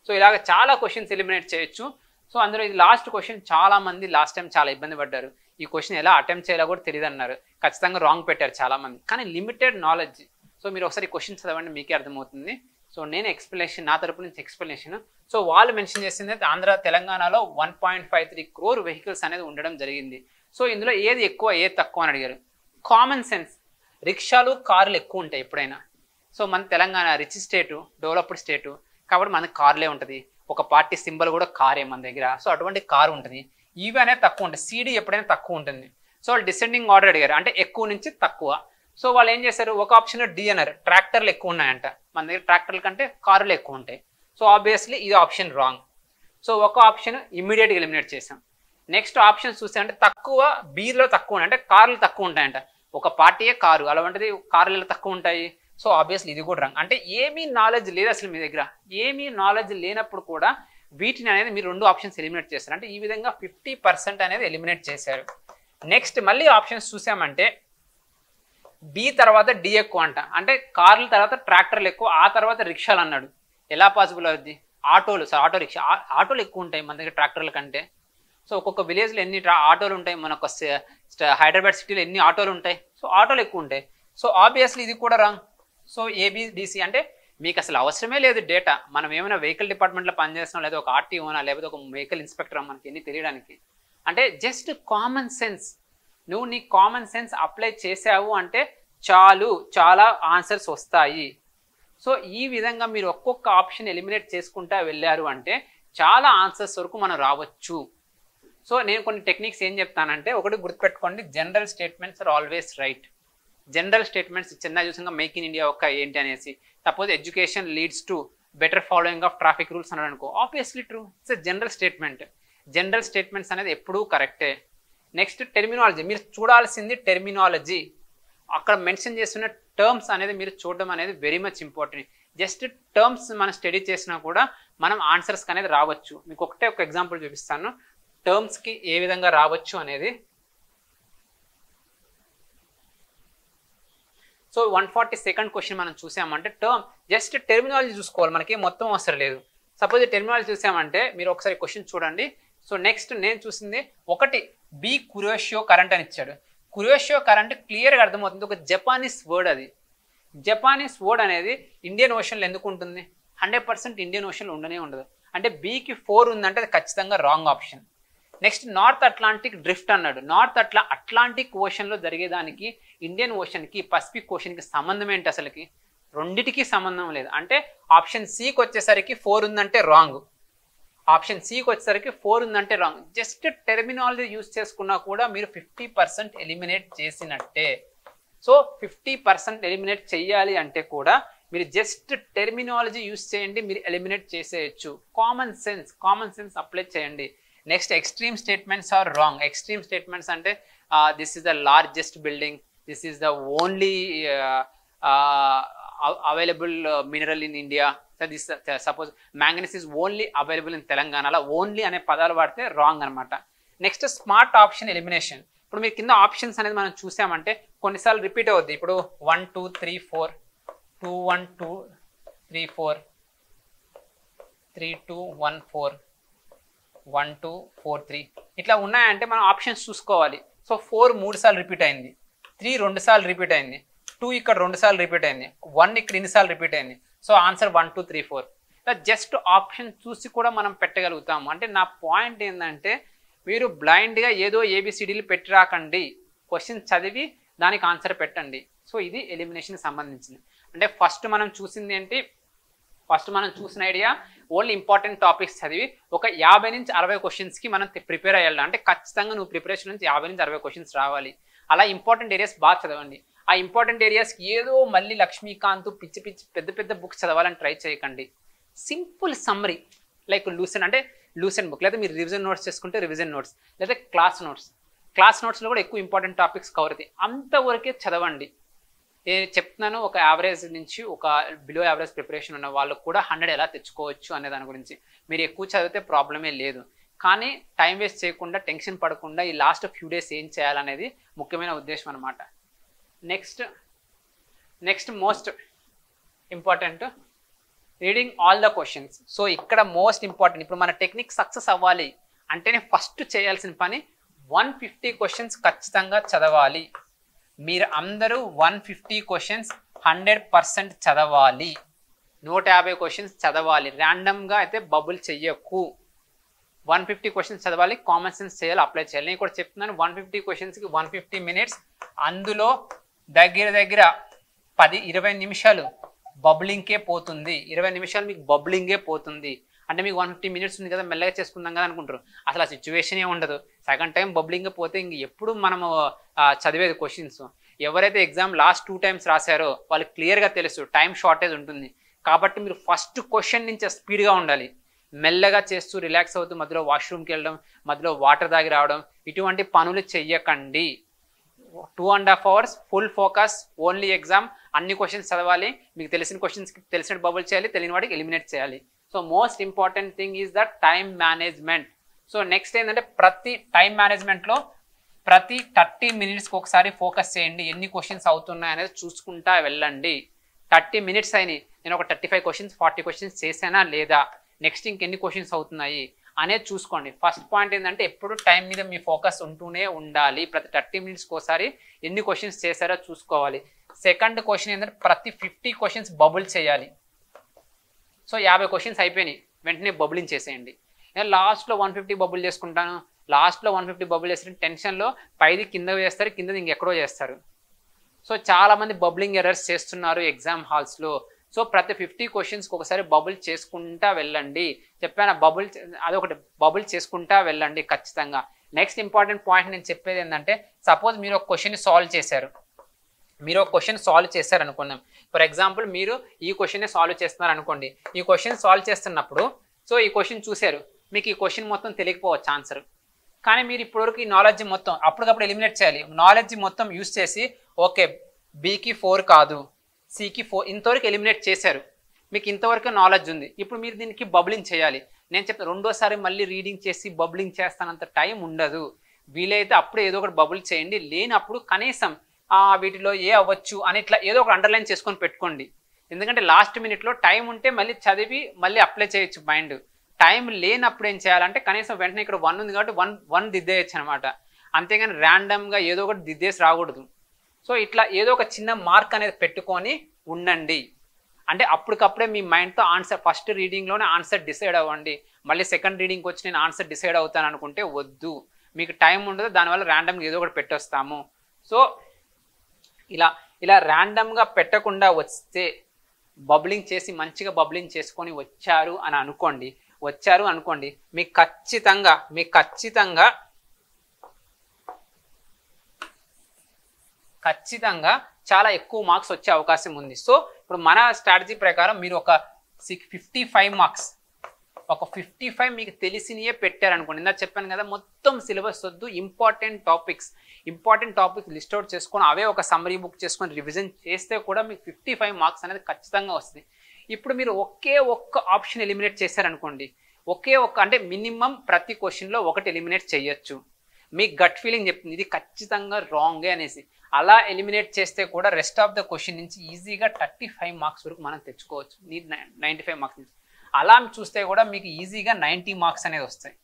సో ఇలాగ చాలా క్వశ్చన్స్ ఎలిమినేట్ చేయొచ్చు. సో అందులో ఇది లాస్ట్ క్వశ్చన్. చాలా మంది లాస్ట్ టైం చాలా ఇబ్బంది పడ్డారు, ఈ క్వశ్చన్ ఎలా అటెంప్ట్ చేయాలో కూడా తెలియదు అన్నారు, ఖచ్చితంగా రాంగ్ పెట్టారు చాలా మంది. కానీ లిమిటెడ్ నాలెడ్జ్. సో మీరు ఒకసారి క్వశ్చన్ చదవండి, మీకే అర్థమవుతుంది. సో నేను ఎక్స్ప్లెనేషన్, నా తరపు నుంచి ఎక్స్ప్లెనేషన్. సో వాళ్ళు మెన్షన్ చేసింది ఆంధ్ర తెలంగాణలో 1.53 crore వెహికల్స్ అనేది ఉండడం జరిగింది. సో ఇందులో ఏది ఎక్కువ ఏది తక్కువ అని అడిగారు. కామన్ సెన్స్, రిక్షాలు కార్లు ఎక్కువ ఉంటాయి ఎప్పుడైనా. సో మన తెలంగాణ రిచ్ స్టేటు, డెవలప్డ్ స్టేటు కాబట్టి మనకి కార్లే ఉంటుంది. ఒక పార్టీ సింబల్ కూడా కారే మన దగ్గర. సో అటువంటి కారు ఉంటుంది. ఈవీ అనేది తక్కువ ఉంటుంది, సీడీ ఎప్పుడైనా తక్కువ ఉంటుంది. సో వాళ్ళు డిసెండింగ్ ఆర్డర్ అడిగారు, అంటే ఎక్కువ నుంచి తక్కువ. సో వాళ్ళు ఏం చేశారు, ఒక ఆప్షన్ డి అన్నారు, ట్రాక్టర్లు ఎక్కువ ఉన్నాయంట. మన దగ్గర ట్రాక్టర్ల కంటే కార్లు ఎక్కువ ఉంటాయి. సో ఆబ్వియస్లీ ఇది ఆప్షన్ రాంగ్. సో ఒక ఆప్షన్ ఇమ్మీడియట్గా ఎలిమినేట్ చేసాం. నెక్స్ట్ ఆప్షన్ చూస్తే అంటే తక్కువ, బీలో తక్కువ ఉన్నాయి, అంటే కార్లు తక్కువ ఉంటాయంట. ఒక పార్టీయే కారు, అలాంటిది కార్లు ఎలా తక్కువ ఉంటాయి? సో ఆబ్వియస్లీ ఇది కూడా రాంగ్. అంటే ఏమీ నాలెడ్జ్ లేదు అసలు మీ దగ్గర. ఏమీ నాలెడ్జ్ లేనప్పుడు కూడా వీటిని అనేది మీరు రెండు ఆప్షన్స్ ఎలిమినేట్ చేస్తారు. అంటే ఈ విధంగా 50% అనేది ఎలిమినేట్ చేశారు. నెక్స్ట్ మళ్ళీ ఆప్షన్స్ చూసామంటే బి తర్వాత డి ఎక్కువ అంట, అంటే కార్ల తర్వాత ట్రాక్టర్లు ఎక్కువ, ఆ తర్వాత రిక్షాలు అన్నాడు. ఎలా పాసిబుల్ అవుద్ది? ఆటోలు, సార్ ఆటో రిక్షా, ఆటోలు ఎక్కువ ఉంటాయి మన దగ్గర ట్రాక్టర్ల కంటే. సో ఒక్కొక్క విలేజ్లో ఎన్ని ఆటోలు ఉంటాయి, మన ఒక హైదరాబాద్ సిటీలో ఎన్ని ఆటోలు ఉంటాయి. సో ఆటోలు ఎక్కువ ఉంటాయి. సో ఆబ్వియస్లీ ఇది కూడా రాంగ్. సో ఏబిడిసి అంటే మీకు అసలు అవసరమే లేదు డేటా. మనం ఏమైనా వెహికల్ డిపార్ట్మెంట్లో పనిచేస్తున్నాం, లేదా ఒక ఆర్టీఓనా, లేకపోతే ఒక వెహికల్ ఇన్స్పెక్టర్, మనకి ఎన్ని తెలియడానికి. అంటే జస్ట్ కామన్ సెన్స్, నువ్వు నీ కామన్ సెన్స్ అప్లై చేసావు అంటే చాలు, చాలా ఆన్సర్స్ వస్తాయి. సో ఈ విధంగా మీరు ఒక్కొక్క ఆప్షన్ ఎలిమినేట్ చేసుకుంటా వెళ్ళారు అంటే చాలా ఆన్సర్స్ వరకు మనం రావచ్చు. సో నేను కొన్ని టెక్నిక్స్ ఏం చెప్తానంటే, ఒకటి గుర్తుపెట్టుకోండి, general statements are always right. General statements చిన్న చూసంగా మేక్ ఇన్ ఇండియా ఒక ఏంటి అనేసి, suppose education leads to better following of traffic rules అన్నాడు అనుకో, obviously true, it's general statement. General statements అనేది ఎప్పుడూ కరెక్టే. నెక్స్ట్ టెర్మినాలజీ, మీరు చూడాల్సింది టెర్మినాలజీ. అక్కడ మెన్షన్ చేస్తున్న టర్మ్స్ అనేది మీరు చూడడం అనేది very much important. Just terms మనం స్టడీ చేసినా కూడా మనం ఆన్సర్స్కి అనేది రావచ్చు. మీకు ఒకటే ఒక ఎగ్జాంపుల్ చూపిస్తాను టర్మ్స్కి ఏ విధంగా రావచ్చు అనేది. సో 142nd క్వశ్చన్ మనం చూసామంటే టర్మ్ జస్ట్ టెర్మినాలజీ చూసుకోవాలి, మనకి మొత్తం అవసరం లేదు. సపోజ్ టెర్మినాలజీ చూసామంటే మీరు ఒకసారి క్వశ్చన్ చూడండి. సో నెక్స్ట్ నేను చూసింది ఒకటి, బి కురోషియో కరెంట్ అని ఇచ్చాడు. కురోషియో కరెంట్ క్లియర్గా అర్థమవుతుంది, ఒక జపానీస్ వర్డ్. అది జపానీస్ వర్డ్ అనేది ఇండియన్ ఓషన్లో ఎందుకు ఉంటుంది? 100% ఇండియన్ ఓషన్లో ఉండనే ఉండదు. అంటే బీకి 4 ఉందంటే అది ఖచ్చితంగా wrong option. Next north Atlantic drift అన్నాడు. అట్లాంటిక్ ఓషన్లో జరిగేదానికి ఇండియన్ ఓషన్కి పసిఫిక్ ఓషన్కి సంబంధం ఏంటి? అసలుకి రెండిటికి సంబంధం లేదు. అంటే ఆప్షన్ సికి వచ్చేసరికి 4 ఉందంటే రాంగ్. ఆప్షన్ సికి వచ్చేసరికి 4 ఉందంటే రాంగ్. జస్ట్ టెర్మినాలజీ యూజ్ చేసుకున్నా కూడా మీరు 50% ఎలిమినేట్ చేసినట్టే. సో 50% ఎలిమినేట్ చేయాలి అంటే కూడా మీరు జస్ట్ టెర్మినాలజీ యూజ్ చేయండి, మీరు ఎలిమినేట్ చేసేయచ్చు. కామన్ సెన్స్ అప్లై చేయండి. Next extreme statements are wrong. Extreme statements అంటే this is the largest building, this is the only available mineral in India, this suppose manganese is only available in Telangana, అలా ఓన్లీ అనే పదాలు వాడితే రాంగ్ అనమాట. Next smart option elimination. ఇప్పుడు మీరు కింద ఆప్షన్స్ అనేది మనం చూసామంటే కొన్నిసార్లు రిపీట్ అవుద్ది. ఇప్పుడు 1 2 3 4, 2 1 2 3 4, 3 2 1 4, 1 2 4 3 ఇట్లా ఉన్నాయంటే మనం ఆప్షన్స్ చూసుకోవాలి. సో 4 3 సార్లు రిపీట్ అయింది, 3 2 సార్లు రిపీట్ అయింది, 2 ఇక్కడ 2 సార్లు రిపీట్ అయింది, 1 ఇక్కడ ఇన్నిసార్లు రిపీట్ అయింది. So answer 1 2 3 4. ఇలా జస్ట్ ఆప్షన్ చూసి కూడా మనం పెట్టగలుగుతాము. అంటే నా పాయింట్ ఏంటంటే మీరు బ్లైండ్గా ఏదో ఏబిసిడీలు పెట్టి రాకండి, క్వశ్చన్ చదివి దానికి ఆన్సర్ పెట్టండి. సో ఇది ఎలిమినేషన్కి సంబంధించింది. అంటే ఫస్ట్ మనం చూసిన ఐడియా ఓన్లీ ఇంపార్టెంట్ టాపిక్స్ చదివి ఒక 50 నుంచి 60 క్వశ్చన్స్కి మనం ప్రిపేర్ అయ్యాలి. అంటే ఖచ్చితంగా నువ్వు ప్రిపరేషన్ నుంచి 50 నుంచి 60 క్వశ్చన్స్ రావాలి. అలా ఇంపార్టెంట్ ఏరియాస్ బాగా చదవండి. ఆ ఇంపార్టెంట్ ఏరియాస్కి ఏదో మళ్ళీ లక్ష్మీకాంత్ పిచ్చి పెద్ద బుక్స్ చదవాలని ట్రై చేయకండి. సింపుల్ సమ్మరీ లైక్ లూసెన్ బుక్, లేదా మీరు రివిజన్ నోట్స్ చేసుకుంటే రివిజన్ నోట్స్, లేదా క్లాస్ నోట్స్లో కూడా ఎక్కువ ఇంపార్టెంట్ టాపిక్స్ కవర్ అవుతాయి. అంతవరకే చదవండి. నేను చెప్తున్నాను, ఒక యావరేజ్ నుంచి ఒక బిలో యావరేజ్ ప్రిపరేషన్ ఉన్న వాళ్ళకు కూడా 100 ఎలా తెచ్చుకోవచ్చు అనే దాని గురించి. మీరు ఎక్కువ చదివితే ప్రాబ్లమే లేదు, కానీ టైం వేస్ట్ చేయకుండా టెన్షన్ పడకుండా ఈ లాస్ట్ ఫ్యూ డేస్ ఏం చేయాలనేది ముఖ్యమైన ఉద్దేశం అనమాట. Next most important, reading all the questions. So ఇక్కడ మోస్ట్ ఇంపార్టెంట్, ఇప్పుడు మన టెక్నిక్ సక్సెస్ అవ్వాలి అంటేనే ఫస్ట్ చేయాల్సిన పని 150 క్వశ్చన్స్ ఖచ్చితంగా చదవాలి. మీరు అందరూ 150 క్వశ్చన్స్ 100% చదవాలి. 150 క్వశ్చన్స్ చదవాలి. ర్యాండమ్గా అయితే బబుల్ చెయ్యకు. 150 క్వశ్చన్స్ చదవాలి, కామన్ సెన్స్ చేయాలి, అప్లై చేయాలి. నేను కూడా చెప్తున్నాను 150 క్వశ్చన్స్కి 150 మినిట్స్, అందులో దగ్గర 10-20 నిమిషాలు బబ్లింగ్కే పోతుంది. 20 నిమిషాలు మీకు బబ్లింగే పోతుంది. అంటే మీకు 150 మినిట్స్ ఉంది కదా, మెల్లగా చేసుకుందాం కదా అనుకుంటారు. అసలు ఆ సిచ్యువేషనే ఉండదు. సగం టైం బబ్లింగ్ పోతే ఇంక ఎప్పుడు మనము చదివేది క్వశ్చన్స్. ఎవరైతే ఎగ్జామ్ లాస్ట్ 2 టైమ్స్ రాశారో వాళ్ళకి క్లియర్గా తెలుసు టైం షార్టేజ్ ఉంటుంది. కాబట్టి మీరు ఫస్ట్ క్వశ్చన్ నుంచి స్పీడ్గా ఉండాలి. మెల్లగా చేస్తూ రిలాక్స్ అవుతూ మధ్యలో వాష్రూమ్కి వెళ్ళడం, మధ్యలో వాటర్ తాగి రావడం, ఇటువంటి పనులు చెయ్యకండి. 2.5 hours full focus, only exam. అన్ని క్వశ్చన్స్ చదవాలి. మీకు తెలిసిన క్వశ్చన్స్కి తెలిసినట్టు బబుల్ చేయాలి, తెలియని వాటికి ఎలిమినేట్ చేయాలి. So most important thing is the time management. So next ఏంటంటే ప్రతి టైం మేనేజ్మెంట్లో ప్రతి 30 మినిట్స్కి ఒకసారి ఫోకస్ చేయండి. ఎన్ని క్వశ్చన్స్ అవుతున్నాయి అనేది చూసుకుంటా వెళ్ళండి. 30 మినిట్స్ అయినాయి, నేను ఒక 35 క్వశ్చన్స్ 40 క్వశ్చన్స్ చేశానా లేదా, నెక్స్ట్ ఇంకెన్ని క్వశ్చన్స్ అవుతున్నాయి అనేది చూసుకోండి. ఫస్ట్ పాయింట్ ఏంటంటే ఎప్పుడు టైం మీద మీ ఫోకస్ ఉంటూనే ఉండాలి. ప్రతి 30 మినిట్స్కి ఒకసారి ఎన్ని క్వశ్చన్స్ చేశారో చూసుకోవాలి. సెకండ్ క్వశ్చన్ ఏంటంటే ప్రతి 50 క్వశ్చన్స్ బబుల్ చేయాలి. సో 50 క్వశ్చన్స్ అయిపోయినాయి, వెంటనే బబులింగ్ చేసేయండి. నేను లాస్ట్లో 150 బబుల్ చేసుకుంటాను, లాస్ట్లో 150 బబుల్ చేస్తారు. టెన్షన్లో పైది కింద వేస్తారు, కిందది ఇంకెక్కడో చేస్తారు. సో చాలామంది బబ్లింగ్ ఎర్రర్స్ చేస్తున్నారు ఎగ్జామ్ హాల్స్లో. సో ప్రతి 50 క్వశ్చన్స్కి ఒకసారి బబుల్ చేసుకుంటా వెళ్ళండి. చెప్పాను బబుల్, అదొకటి బబుల్ చేసుకుంటా వెళ్ళండి ఖచ్చితంగా. నెక్స్ట్ ఇంపార్టెంట్ పాయింట్ నేను చెప్పేది ఏంటంటే, సపోజ్ మీరు ఒక క్వశ్చన్ సాల్వ్ చేశారు, అనుకుందాం. ఫర్ ఎగ్జాంపుల్ మీరు ఈ క్వశ్చన్ సాల్వ్ చేస్తున్నారు అనుకోండి. ఈ క్వశ్చన్ సాల్వ్ చేస్తున్నప్పుడు సో ఈ క్వశ్చన్ చూశారు, మీకు ఈ క్వశ్చన్ మొత్తం తెలియకపోవచ్చు ఆన్సర్, కానీ మీరు ఇప్పటివరకు ఈ నాలెడ్జ్ మొత్తం అప్పటికప్పుడు ఎలిమినేట్ చేయాలి. నాలెడ్జ్ మొత్తం యూస్ చేసి ఓకే బీకి 4 కాదు, సికి 4 ఇంతవరకు ఎలిమినేట్ చేశారు, మీకు ఇంతవరకు నాలెడ్జ్ ఉంది. ఇప్పుడు మీరు దీనికి బబ్లింగ్ చేయాలి. నేను చెప్తాను రెండోసారి మళ్ళీ రీడింగ్ చేసి బబ్లింగ్ చేస్తానంత టైం ఉండదు. వీలైతే అప్పుడే ఏదో ఒకటి బబుల్ చేయండి, లేనప్పుడు కనీసం వీటిలో ఏ అవ్వచ్చు అని ఇట్లా ఏదో ఒకటి అండర్లైన్ చేసుకొని పెట్టుకోండి. ఎందుకంటే లాస్ట్ మినిట్లో టైం ఉంటే మళ్ళీ చదివి మళ్ళీ అప్లై చేయొచ్చు మైండ్. టైం లేనప్పుడు ఏం చేయాలంటే కనీసం వెంటనే ఇక్కడ 1 ఉంది కాబట్టి 1 దిద్దేయచ్చు అనమాట. అంతేగాని ర్యాండమ్గా ఏదో ఒకటి దిద్దేసి రాకూడదు. సో ఇట్లా ఏదో ఒక చిన్న మార్క్ అనేది పెట్టుకొని ఉండండి. అంటే అప్పటికప్పుడే మీ మైండ్తో ఆన్సర్ ఫస్ట్ రీడింగ్లోనే ఆన్సర్ డిసైడ్ అవ్వండి. మళ్ళీ సెకండ్ రీడింగ్కి వచ్చి నేను ఆన్సర్ డిసైడ్ అవుతాను అనుకుంటే వద్దు, మీకు టైం ఉండదు, దానివల్ల ర్యాండమ్గా ఏదో ఒకటి పెట్టొస్తాము. సో ఇలా ర్యాండమ్గా పెట్టకుండా వస్తే బబ్లింగ్ చేసి మంచిగా బబ్లింగ్ చేసుకొని వచ్చారు అనుకోండి, మీకు ఖచ్చితంగా చాలా ఎక్కువ మార్క్స్ వచ్చే అవకాశం ఉంది. సో ఇప్పుడు మన స్ట్రాటజీ ప్రకారం మీరు ఒక 55 మార్క్స్, ఒక 55 మీకు తెలిసినయే పెట్టారనుకోండి. ఇందా చెప్పాను కదా మొత్తం సిలబస్ వద్దు, ఇంపార్టెంట్ టాపిక్స్ లిస్ట్ అవుట్ చేసుకొని అవే ఒక సమ్మరీ బుక్ చేసుకొని రివిజన్ చేస్తే కూడా మీకు 55 మార్క్స్ అనేది ఖచ్చితంగా వస్తుంది. ఇప్పుడు మీరు ఒకే ఒక్క ఆప్షన్ ఎలిమినేట్ చేశారనుకోండి, అంటే మినిమం ప్రతి క్వశ్చన్లో ఒకటి ఎలిమినేట్ చేయొచ్చు. మీ గట్ ఫీలింగ్ చెప్తుంది ఇది ఖచ్చితంగా రాంగే అనేసి. అలా ఎలిమినేట్ చేస్తే కూడా రెస్ట్ ఆఫ్ ద క్వశ్చన్ నుంచి ఈజీగా 35 మార్క్స్ వరకు మనం తెచ్చుకోవచ్చు, 95 మార్క్స్ నుంచి. అలా చూస్తే కూడా మీకు ఈజీగా 90 మార్క్స్ అనేది వస్తాయి.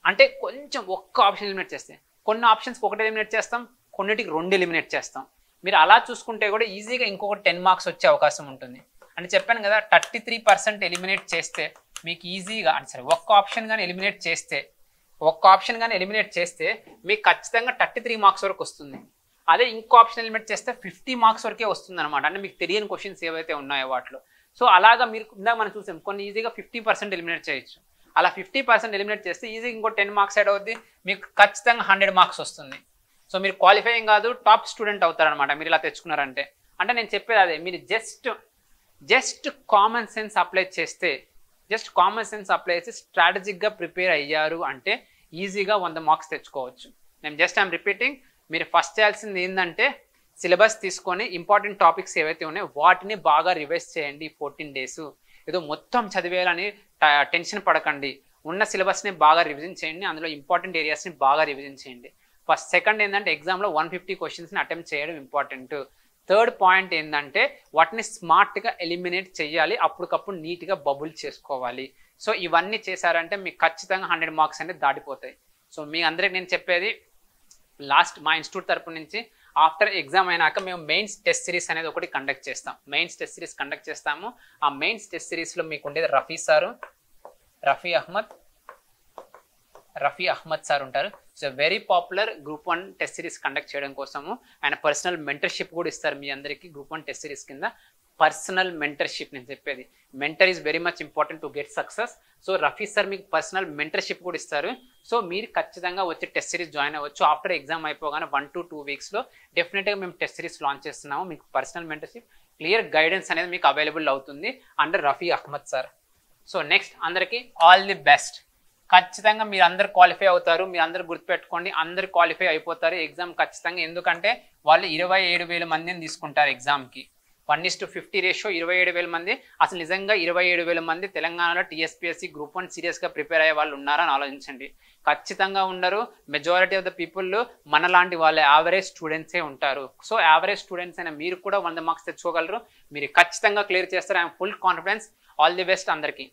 అంటే కొంచెం ఒక్క ఆప్షన్ ఎలిమినేట్ చేస్తే, కొన్ని ఆప్షన్స్కి ఒకటి ఎలిమినేట్ చేస్తాం, కొన్నిటికి 2 ఎలిమినేట్ చేస్తాం. మీరు అలా చూసుకుంటే కూడా ఈజీగా ఇంకొక 10 మార్క్స్ వచ్చే అవకాశం ఉంటుంది. అంటే చెప్పాను కదా 33% ఎలిమినేట్ చేస్తే మీకు ఈజీగా ఒక్క ఆప్షన్ కానీ ఎలిమినేట్ చేస్తే మీకు ఖచ్చితంగా 33 మార్క్స్ వరకు వస్తుంది. అదే ఇంకో ఆప్షన్ ఎలిమినేట్ చేస్తే 50 మార్క్స్ వరకే వస్తుంది అనమాట. అంటే మీకు తెలియని క్వశ్చన్స్ ఏవైతే ఉన్నాయో వాటిలో. సో అలాగా మీరు ఇందాక మనం చూసాం కొన్ని ఈజీగా 50% ఎలిమినేట్ చేయొచ్చు. అలా 50% ఎలిమినేట్ చేస్తే ఈజీగా ఇంకో 10 మార్క్స్ యాడ్ అవుద్ది, మీకు ఖచ్చితంగా 100 మార్క్స్ వస్తుంది. సో మీరు క్వాలిఫైయింగ్ కాదు, టాప్ స్టూడెంట్ అవుతారనమాట మీరు ఇలా తెచ్చుకున్నారంటే. అంటే నేను చెప్పేది అదే, మీరు జస్ట్ కామన్ సెన్స్ అప్లై చేస్తే, స్ట్రాటజిక్గా ప్రిపేర్ అయ్యారు అంటే ఈజీగా 100 మార్క్స్ తెచ్చుకోవచ్చు. ఐఎమ్ రిపీటింగ్, మీరు ఫస్ట్ చేయాల్సింది ఏంటంటే సిలబస్ తీసుకొని ఇంపార్టెంట్ టాపిక్స్ ఏవైతే ఉన్నాయో వాటిని బాగా రివైజ్ చేయండి. 14 days ఏదో మొత్తం చదివేయాలని టెన్షన్ పడకండి. ఉన్న సిలబస్ని బాగా రివిజన్ చేయండి, అందులో ఇంపార్టెంట్ ఏరియాస్ని బాగా రివిజన్ చేయండి. సెకండ్ ఏంటంటే ఎగ్జామ్లో 150 క్వశ్చన్స్ని అటెంప్ట్ చేయడం ఇంపార్టెంట్. థర్డ్ పాయింట్ ఏంటంటే వాటిని స్మార్ట్గా ఎలిమినేట్ చేయాలి, అప్పటికప్పుడు నీట్గా బబుల్ చేసుకోవాలి. సో ఇవన్నీ చేశారంటే మీకు ఖచ్చితంగా 100 మార్క్స్ అనేది దాటిపోతాయి. సో మీ అందరికి నేను చెప్పేది, లాస్ట్ మా ఇన్స్టిట్యూట్ తరపు నుంచి ఆఫ్టర్ ఎగ్జామ్ అయినాక మేము మెయిన్స్ టెస్ట్ సిరీస్ అనేది ఒకటి కండక్ట్ చేస్తాం. ఆ మెయిన్స్ టెస్ట్ సిరీస్లో మీకు ఉండేది రఫీ అహ్మద్ సార్ ఉంటారు. So very popular group 1 test series conduct చేయడం కోసము ఆయన పర్సనల్ మెంటర్షిప్ కూడా ఇస్తారు మీ అందరికీ. గ్రూప్ 1 టెస్ట్ సిరీస్ కింద పర్సనల్ మెంటర్షిప్, నేను చెప్పేది mentor is very much important to get success. So Rafi sir మీకు పర్సనల్ మెంటర్షిప్ కూడా ఇస్తారు. సో మీరు ఖచ్చితంగా వచ్చి టెస్ట్ సిరీస్ జాయిన్ అవ్వచ్చు. ఆఫ్టర్ ఎగ్జామ్ అయిపోగానే 1 to 2 weeksలో డెఫినెట్గా మేము టెస్ట్ సిరీస్ లాంచ్ చేస్తున్నాము. మీకు పర్సనల్ మెంటర్షిప్, క్లియర్ గైడెన్స్ అనేది మీకు అవైలబుల్ అవుతుంది under Rafi Ahmed sir. So next అందరికీ ఆల్ ది బెస్ట్. ఖచ్చితంగా మీరు అందరు క్వాలిఫై అవుతారు, మీరు అందరు గుర్తుపెట్టుకోండి, అందరు క్వాలిఫై అయిపోతారు ఎగ్జామ్ ఖచ్చితంగా. ఎందుకంటే వాళ్ళు 27,000 మందిని తీసుకుంటారు ఎగ్జామ్కి. 1:50 రేషియో 27,000 మంది. అసలు నిజంగా 27,000 మంది తెలంగాణలో టీఎస్పీఎస్సీ గ్రూప్ 1 సీరియస్గా ప్రిపేర్ అయ్యే వాళ్ళు ఉన్నారని ఆలోచించండి. ఖచ్చితంగా ఉండరు. మెజారిటీ ఆఫ్ ద పీపుల్ మనలాంటి వాళ్ళ యావరేజ్ స్టూడెంట్సే ఉంటారు. సో యావరేజ్ స్టూడెంట్స్ అయినా మీరు కూడా 100 మార్క్స్ తెచ్చుకోగలరు. మీరు ఖచ్చితంగా క్లియర్ చేస్తారు. I'm full confidence. All the best అందరికీ.